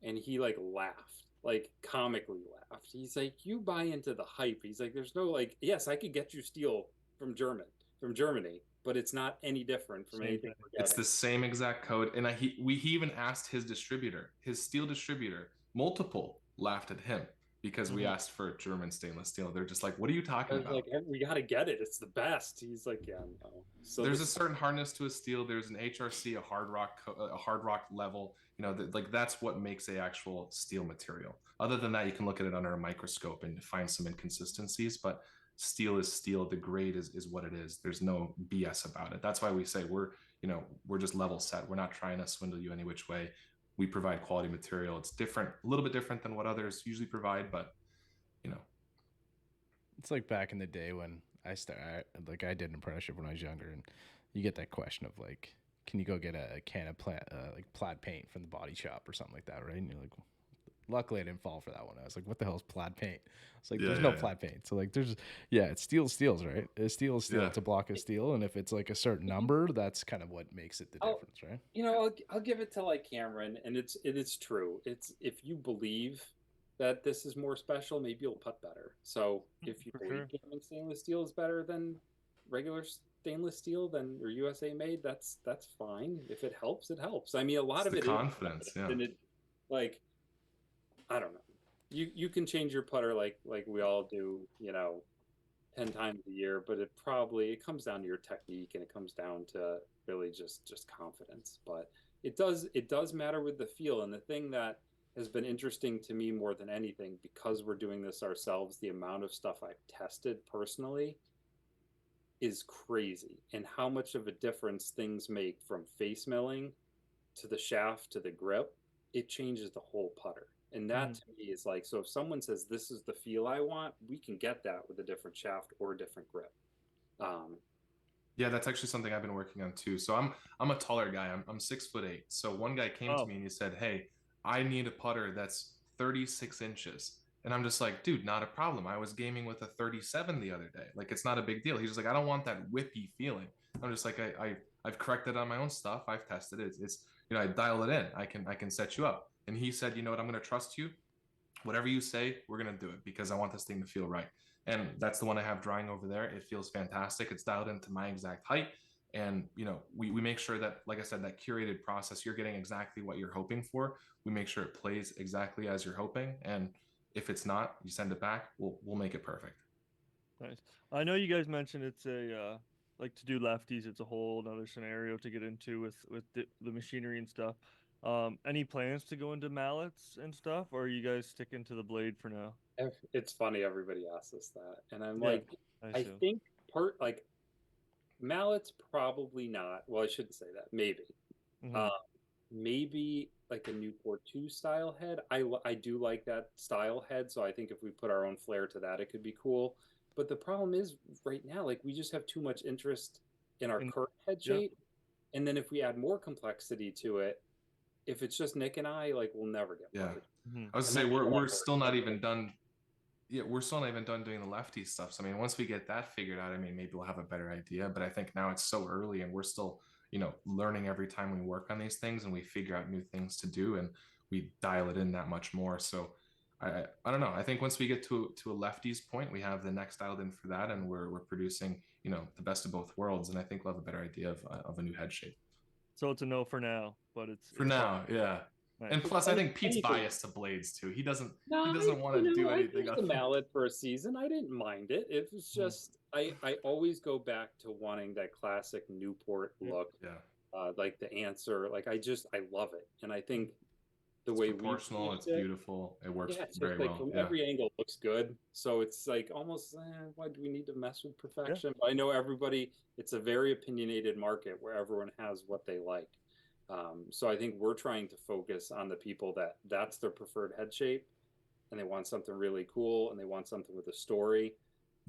D: And he like laughed, like comically laughed. He's like, you buy into the hype. He's like, there's no like, yes, I could get you steel from Germany, but it's not any different from anything we're getting.
C: It's the same exact code. And he even asked his steel distributor, multiple laughed at him, because we asked for German stainless steel. They're just like, what are you
D: I
C: talking
D: was
C: about?
D: like, we got to get it. It's the best. He's like, yeah, no. So
C: There's a certain hardness to a steel. There's an HRC, a hard rock level. Like that's what makes a actual steel material. Other than that, you can look at it under a microscope and find some inconsistencies. But steel is steel. The grade is what it is. There's no BS about it. That's why we say we're just level set. We're not trying to swindle you any which way. We provide quality material. It's different, a little bit different than what others usually provide, but
B: It's like back in the day when I did an apprenticeship when I was younger, and you get that question of like, can you go get a can of plaid paint from the body shop or something like that, right? And you're like, luckily I didn't fall for that one. I was like, what the hell is plaid paint? It's like, there's no plaid paint. So like, it's steel's right. A steel is steel. It's a block of steel, and if it's like a certain number, that's kind of what makes it the difference, right?
D: I'll give it to like Cameron, and it's true. It's if you believe that this is more special, maybe you'll putt better. So if you believe Cameron stainless steel is better than regular stainless steel or USA made, that's fine. If it helps, it helps. I mean, a lot of it
C: confidence,
D: is confidence, and it like I don't know. You can change your putter like we all do, 10 times a year, but it comes down to your technique, and it comes down to really just confidence. But it does matter with the feel. And the thing that has been interesting to me more than anything, because we're doing this ourselves, the amount of stuff I've tested personally is crazy, and how much of a difference things make from face milling to the shaft to the grip. It changes the whole putter. And that to me is like, so if someone says this is the feel I want, we can get that with a different shaft or a different grip.
C: Yeah, that's actually something I've been working on too. So I'm a taller guy. I'm 6'8". So one guy came to me and he said, "Hey, I need a putter that's 36 inches." And I'm just like, dude, not a problem. I was gaming with a 37 the other day. Like, it's not a big deal. He's just like, I don't want that whippy feeling. I'm just like, I've corrected on my own stuff. I've tested it. It's I dial it in. I can set you up. And he said, you know what? I'm going to trust you. Whatever you say, we're going to do it because I want this thing to feel right. And that's the one I have drying over there. It feels fantastic. It's dialed into my exact height. And, we make sure that, like I said, that curated process, you're getting exactly what you're hoping for. We make sure it plays exactly as you're hoping. And if it's not, you send it back. We'll make it perfect.
E: Nice. I know you guys mentioned it's a like to do lefties. It's a whole other scenario to get into with the machinery and stuff. Any plans to go into mallets and stuff, or are you guys sticking to the blade for now?
D: It's funny, everybody asks us that, and I'm like, I think mallets probably not. Well, I shouldn't say that. Maybe, maybe like a Newport 2 style head. I do like that style head, so I think if we put our own flair to that, it could be cool. But the problem is right now, like we just have too much interest in our current head shape, and then if we add more complexity to it, if it's just Nick and I, like we'll never get
C: putted. I was gonna say we're still not even done. Yeah, we're still not even done doing the lefty stuff. So I mean, once we get that figured out, I mean, maybe we'll have a better idea. But I think now it's so early, and we're still, learning every time we work on these things, and we figure out new things to do, and we dial it in that much more. So I don't know. I think once we get to a lefties point, we have the next dialed in for that, and we're producing, the best of both worlds. And I think we'll have a better idea of a new head shape.
E: So it's a no for now, but it's
C: now, yeah. Nice. And plus, I think Pete's biased to blades too. He doesn't want to do anything.
D: I used the mallet for a season. I didn't mind it. It was just I always go back to wanting that classic Newport look. Yeah. Like the answer. Like I love it, and I think
C: it's way proportional. It's beautiful. It works very well.
D: From every angle, it looks good. So it's like almost why do we need to mess with perfection? But I know everybody. It's a very opinionated market where everyone has what they like. So I think we're trying to focus on the people that's their preferred head shape, and they want something really cool, and they want something with a story.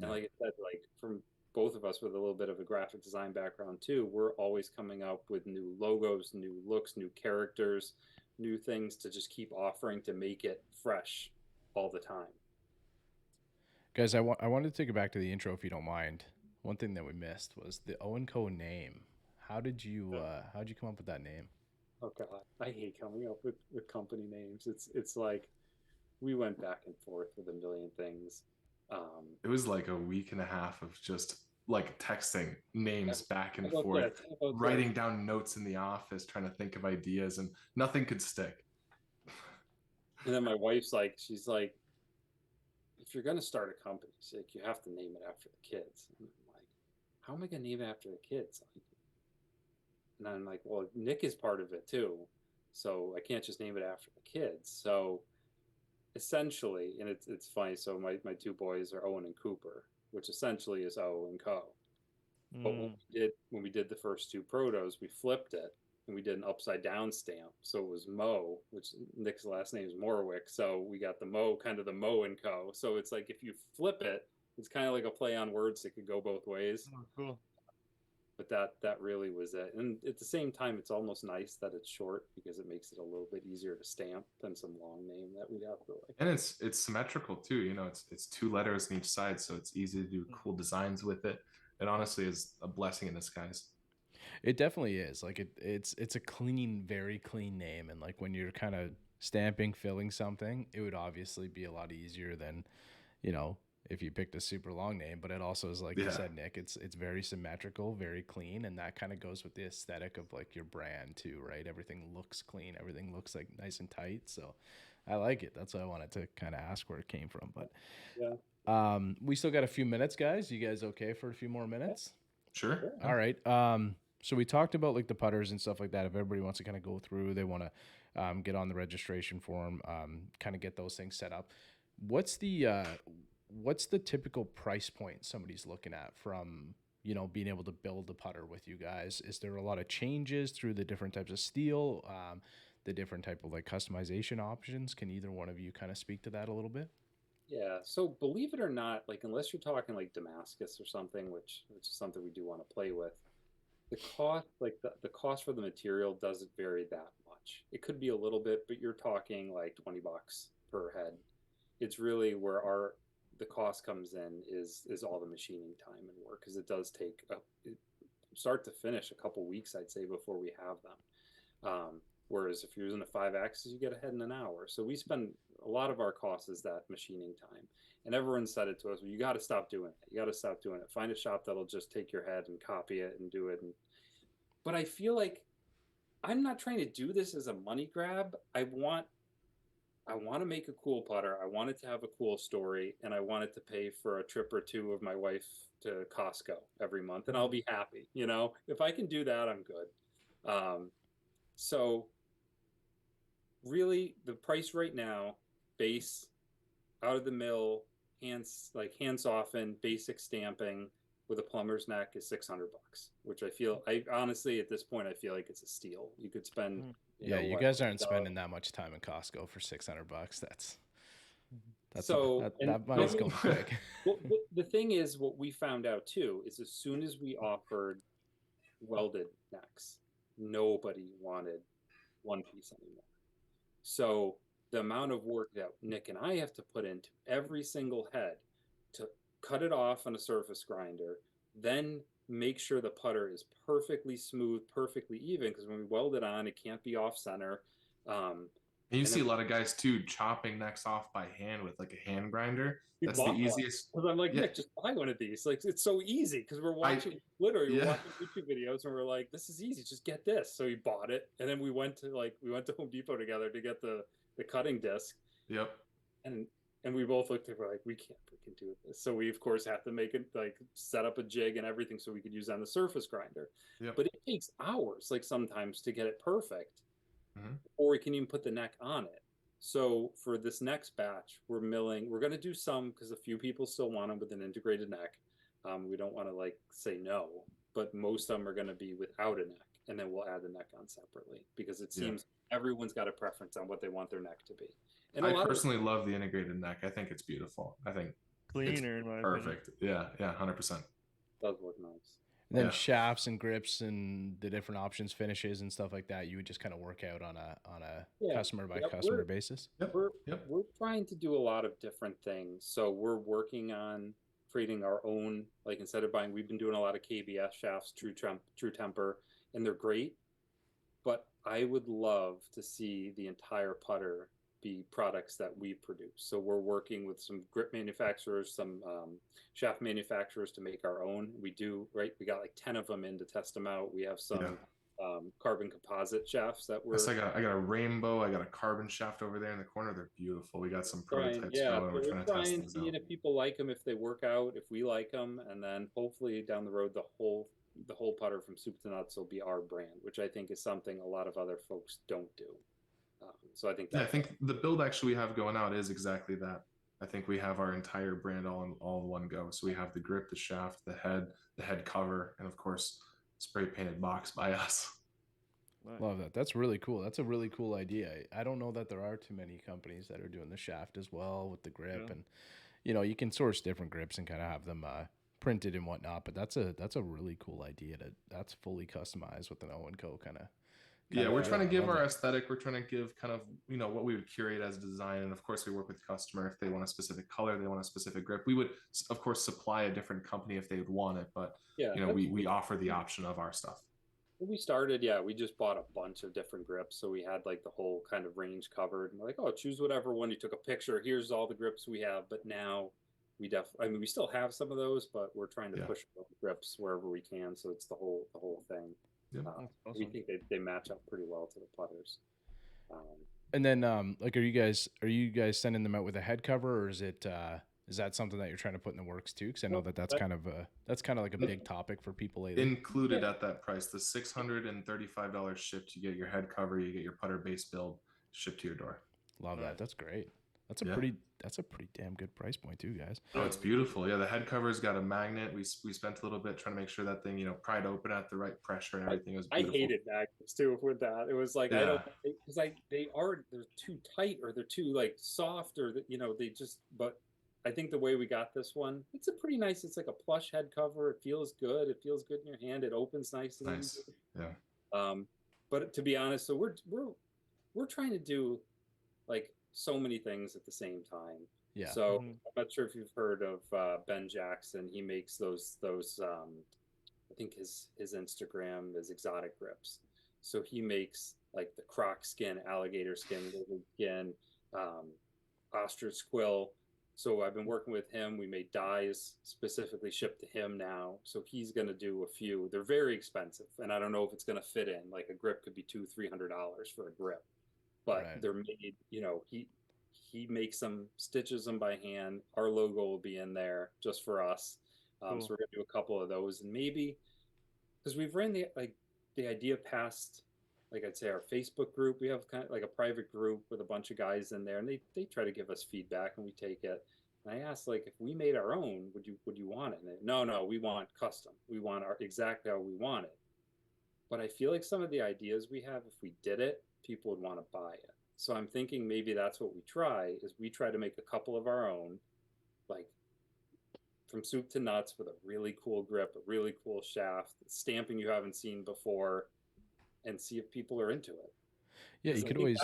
D: And like I said, like from both of us with a little bit of a graphic design background too, we're always coming up with new logos, new looks, new characters, new things to just keep offering to make it fresh all the time.
B: Guys, I wanted to take it back to the intro if you don't mind. One thing that we missed was the OW&Co name. How did you come up with that name?
D: Oh God, I hate coming up with company names. It's like we went back and forth with a million things.
C: It was like a week and a half of just like texting names back and forth, writing down notes in the office, trying to think of ideas, and nothing could stick.
D: And then my wife's like, she's like, if you're going to start a company, it's like, you have to name it after the kids. And I'm like, how am I going to name it after the kids? And I'm like, well, Nick is part of it too. So I can't just name it after the kids. So essentially, and it's funny. So my two boys are Owen and Cooper, which essentially is OW&Co. But when we did the first two protos, we flipped it and we did an upside down stamp. So it was Mo, which Nick's last name is Morwick. So we got the Mo, kind of the Mo&Co. So it's like, if you flip it, it's kind of like a play on words that could go both ways.
E: Oh, cool.
D: But that really was it. And at the same time, it's almost nice that it's short, because it makes it a little bit easier to stamp than some long name that we'd have to like.
C: And it's symmetrical too. You know, it's 2 letters on each side, so it's easy to do cool designs with it. It honestly is a blessing in disguise.
B: It definitely is. Like it's a clean, very clean name, and like when you're kind of stamping, filling something, it would obviously be a lot easier than, you know, if you picked a super long name. But it also is, like you said, Nick, it's very symmetrical, very clean, and that kind of goes with the aesthetic of like your brand too, right? Everything looks clean, everything looks like nice and tight. So I like it. That's why I wanted to kind of ask where it came from. But we still got a few minutes, guys. You guys okay for a few more minutes?
C: Sure.
B: All right. So we talked about like the putters and stuff like that. If everybody wants to kind of go through, they want to get on the registration form, kind of get those things set up. What's the typical price point somebody's looking at from, you know, being able to build a putter with you guys? Is there a lot of changes through the different types of steel, the different type of like customization options? Can either one of you kind of speak to that a little bit?
D: Yeah. So believe it or not, like, unless you're talking like Damascus or something, which is something we do want to play with, the cost, like the cost for the material doesn't vary that much. It could be a little bit, but you're talking like $20 per head. It's really where the cost comes in is all the machining time and work, because it does take start to finish a couple weeks, I'd say, before we have them. Whereas if you're using a 5-axis, you get ahead in an hour. So we spend a lot of our cost is that machining time. And everyone said it to us, well, you got to stop doing it. You got to stop doing it. Find a shop that'll just take your head and copy it and do it. But I feel like I'm not trying to do this as a money grab. I want to make a cool putter. I want it to have a cool story, and I want it to pay for a trip or two of my wife to Costco every month, and I'll be happy. You know, if I can do that, I'm good. So really, the price right now, base, out of the mill, hand softened, basic stamping with a plumber's neck is $600, which I honestly, at this point, I feel like it's a steal. You could spend.
B: You guys aren't spending that much time in Costco for $600. That money's going quick.
D: Well, the thing is, what we found out too is, as soon as we offered welded necks, nobody wanted one piece anymore. So the amount of work that Nick and I have to put into every single head to cut it off on a surface grinder, then make sure the putter is perfectly smooth, perfectly even, because when we weld it on, it can't be off center.
C: You see a lot of guys too chopping necks off by hand with like a hand grinder. That's the easiest.
D: Because I'm like, Nick, just buy one of these. Like, it's so easy, because we're watching watching YouTube videos, and we're like, this is easy, just get this. So he bought it, and then we went to Home Depot together to get the cutting disc.
C: Yep.
D: And we both looked at it, we're like, we can't freaking do this. So we, of course, have to make it, like, set up a jig and everything so we could use it on the surface grinder.
C: Yep.
D: But it takes hours, like, sometimes, to get it perfect, or we can even put the neck on it. So for this next batch, we're going to do some, because a few people still want them with an integrated neck. We don't want to, like, say no, but most of them are going to be without a neck, and then we'll add the neck on separately, because it seems everyone's got a preference on what they want their neck to be. And
C: I personally love the integrated neck. I think it's beautiful. I think
E: cleaner, in my
C: perfect.
E: opinion.
C: Yeah, 100%.
D: Does look nice.
B: And then shafts and grips and the different options, finishes and stuff like that, you would just kind of work out on a customer by customer basis.
D: We're trying to do a lot of different things. So we're working on creating our own, like, instead of buying, we've been doing a lot of KBS shafts, True Temper, and they're great. But I would love to see the entire putter be products that we produce. So we're working with some grip manufacturers, some shaft manufacturers to make our own. We got like 10 of them in to test them out. We have some carbon composite shafts that were.
C: Yes, I got a rainbow. I got a carbon shaft over there in the corner. They're beautiful. We got some prototypes
D: Yeah,
C: going.
D: but
C: We're trying to test things
D: seeing
C: out.
D: if people like them, if they work out, if we like them, and then hopefully down the road the whole putter from soup to nuts will be our brand, which I think is something a lot of other folks don't do. So I think
C: I think the build actually we have going out is exactly that. I think we have our entire brand all in one go. So we have the grip, the shaft, the head cover, and of course, spray painted box by us.
E: Nice.
B: Love that. That's really cool. That's a really cool idea. I don't know that there are too many companies that are doing the shaft as well with the grip, and you can source different grips and kind of have them printed and whatnot. But that's a really cool idea. That's fully customized with an O&Co kind of.
C: Yeah, we're trying to give our aesthetic. We're trying to give kind of what we would curate as design, and of course we work with the customer if they want a specific color, they want a specific grip. We would of course supply a different company if they would want it, but we offer the option of our stuff.
D: When we started, we just bought a bunch of different grips, so we had like the whole kind of range covered, and we're like, oh, choose whatever one. You took a picture. Here's all the grips we have, but now we we still have some of those, but we're trying to push grips wherever we can, so it's the whole thing.
C: Yep.
D: We think they match up pretty well to the putters.
B: And then, like, are you guys sending them out with a head cover, or is that something that you're trying to put in the works too? Because I know that's kind of like a big topic for people lately.
C: Included at that price, the $635 shipped. You get your head cover, you get your putter base build shipped to your door.
B: Love that. That's great. That's a pretty damn good price point too, guys.
C: Oh, it's beautiful. Yeah, the head cover's got a magnet. We spent a little bit trying to make sure that thing, pried open at the right pressure and everything. It was beautiful.
D: I hated magnets too with that. It was like they're too tight or they're too like soft or they just. But I think the way we got this one, it's a pretty nice. It's like a plush head cover. It feels good. It feels good in your hand. It opens nicely.
C: Nice. Yeah.
D: But to be honest, so we're trying to do like so many things at the same time.
B: Yeah.
D: So I'm not sure if you've heard of Ben Jackson. He makes those I think his Instagram is exotic grips. So he makes like the croc skin, alligator skin, lizard skin, ostrich quill. So I've been working with him. We made dyes specifically shipped to him now. So he's going to do a few. They're very expensive, and I don't know if it's going to fit in. Like a grip could be $200-$300 for a grip. But they're made, he makes them, stitches them by hand. Our logo will be in there just for us. Cool. So we're going to do a couple of those, and maybe because we've ran the idea past, like I'd say our Facebook group. We have kind of like a private group with a bunch of guys in there, and they try to give us feedback, and we take it. And I asked, like, if we made our own, would you want it? And no, we want custom. We want exactly how we want it. But I feel like some of the ideas we have, if we did it, people would want to buy it. So I'm thinking maybe that's what we try to make a couple of our own, like from soup to nuts with a really cool grip, a really cool shaft, stamping you haven't seen before, and see if people are into it.
B: Yeah, you could always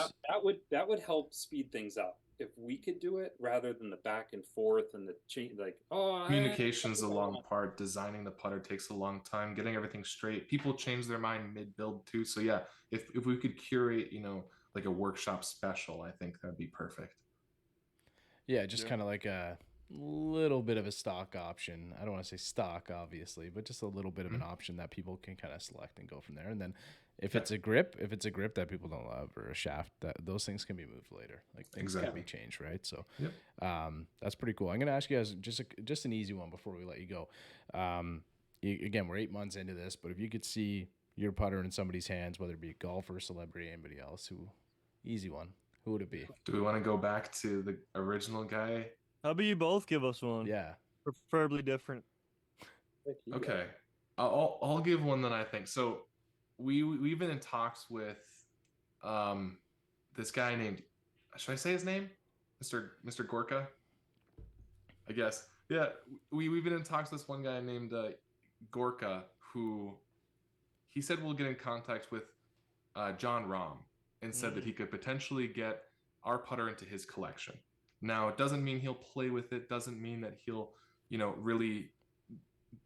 D: that would help speed things up if we could do it rather than the back and forth and the change. Like,
C: communication's a long part. Designing the putter takes a long time. Getting everything straight. People change their mind mid build too. So yeah, if we could curate, like a workshop special, I think that'd be perfect.
B: Yeah, just kind of like a little bit of a stock option. I don't want to say stock, obviously, but just a little bit of an option that people can kind of select and go from there. And then if it's a grip that people don't love, or a shaft, those things can be moved later. Like things can be changed, right? So that's pretty cool. I'm going to ask you guys just an easy one before we let you go. Again, we're 8 months into this, but if you could see your putter in somebody's hands, whether it be a golfer, celebrity, anybody else, easy one, who would it be?
C: Do we want to go back to the original guy?
E: How about you both give us one?
B: Yeah.
E: Preferably different.
C: Okay. I'll give one that I think. So we've been in talks with this guy named, should I say his name? Mr. Gorka? I guess. Yeah. We've been in talks with this one guy named Gorka, who he said we'll get in contact with John Rahm and said that he could potentially get our putter into his collection. Now, it doesn't mean he'll play with it, doesn't mean that he'll, really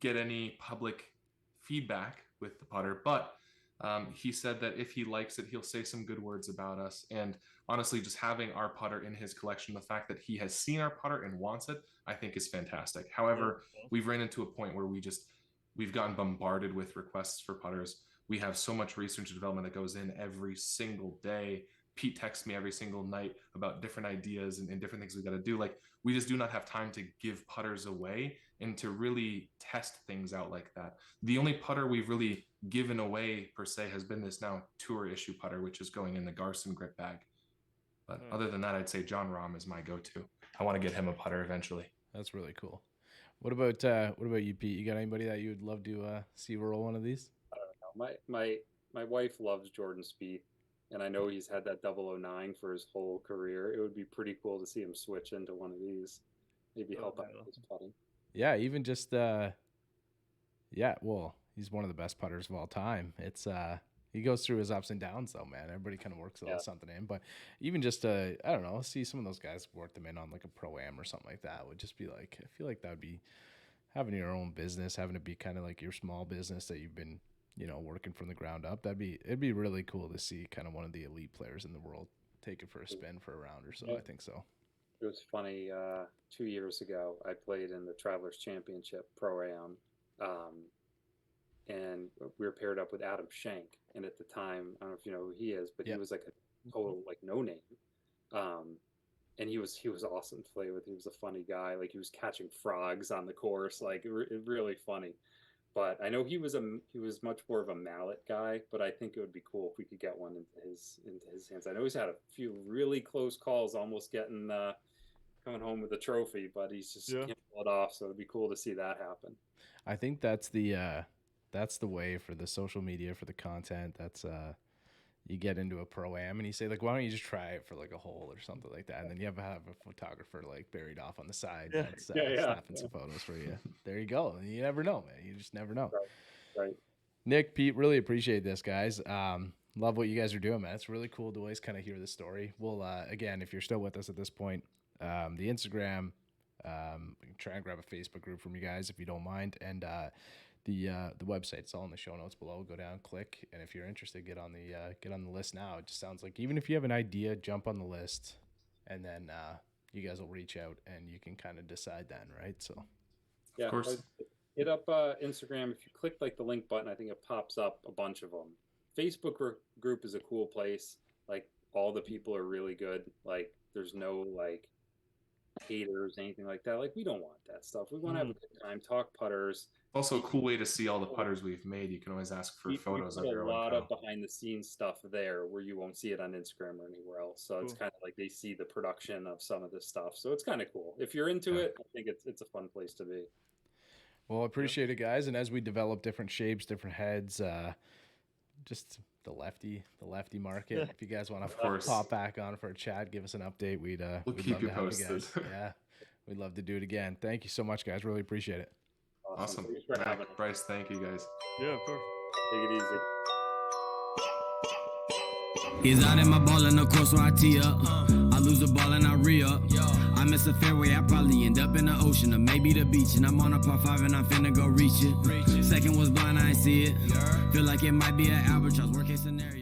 C: get any public feedback with the putter, but he said that if he likes it, he'll say some good words about us. And honestly, just having our putter in his collection, the fact that he has seen our putter and wants it, I think is fantastic. However, we've ran into a point where we've gotten bombarded with requests for putters. We have so much research and development that goes in every single day. Pete texts me every single night about different ideas and different things we got to do. Like, we just do not have time to give putters away and to really test things out like that. The only putter we've really given away per se has been this now tour issue putter, which is going in the Garson grip bag. But other than that, I'd say John Rahm is my go-to. I want to get him a putter eventually.
B: That's really cool. What about you, Pete? You got anybody that you would love to see roll one of these?
D: I don't know. My wife loves Jordan Spieth, and I know he's had that 009 for his whole career. It would be pretty cool to see him switch into one of these. Maybe help out with his putting.
B: Yeah, even just well, he's one of the best putters of all time. It's he goes through his ups and downs though, man. Everybody kind of works a little something in, but even just I don't know, see some of those guys work them in on like a pro-am or something like that would just be like, I feel like that would be having your own business, having to be kind of like your small business that you've been, working from the ground up. It'd be really cool to see kind of one of the elite players in the world take it for a spin for a round or so. I think so.
D: It was funny. 2 years ago, I played in the Travelers Championship Pro-Am, and we were paired up with Adam Schenk. And at the time, I don't know if you know who he is, but he was like a total like no name. And he was awesome to play with. He was a funny guy. Like, he was catching frogs on the course, like really funny. But I know he was much more of a mallet guy. But I think it would be cool if we could get one into his hands. I know he's had a few really close calls, almost getting coming home with a trophy, but he's just can't pull it off. So it'd be cool to see that happen.
B: I think that's the way for the social media, for the content. That's you get into a pro-am and you say like, why don't you just try it for like a hole or something like that, and then you have a photographer like buried off on the side that's snapping some photos for you. There you go. You never know, man. You just never know.
D: Right.
B: Nick, Pete, really appreciate this, guys. Love what you guys are doing, man. It's really cool to always kind of hear the story. We'll again, if you're still with us at this point, the Instagram, we can try and grab a Facebook group from you guys if you don't mind, and the website, it's all in the show notes below. Go down, click, and if you're interested, get on the list now. It just sounds like even if you have an idea, jump on the list, and then you guys will reach out and you can kind of decide then, right? So
D: yeah, of course. Hit up Instagram. If you click like the link button, I think it pops up a bunch of them. Facebook group is a cool place. Like, all the people are really good. Like, there's no like haters, anything like that. Like, we don't want that stuff. We want to have a good time, talk putters.
C: Also a cool way to see all the putters we've made. You can always ask for photos of your own.
D: A lot of behind the scenes stuff there where you won't see it on Instagram or anywhere else. So it's kind of like they see the production of some of this stuff. So it's kind of cool. If you're into it, I think it's a fun place to be.
B: Well, I appreciate it, guys. And as we develop different shapes, different heads, just the lefty market. If you guys want to pop back on for a chat, give us an update. We'd
C: keep you
B: love to
C: posted.
B: have you guys. Yeah, we'd love to do it again. Thank you so much, guys. Really appreciate it.
C: Awesome. Bryce, thank you, guys.
E: Yeah, of course.
D: Take it easy.
A: He's out in my ball in the course, so I tee up. I lose the ball and I re-up. I miss a fairway, I probably end up in the ocean or maybe the beach. And I'm on a par 5 and I'm finna go reach it. Second was blind, I ain't see it. Feel like it might be an albatross, worst case scenario.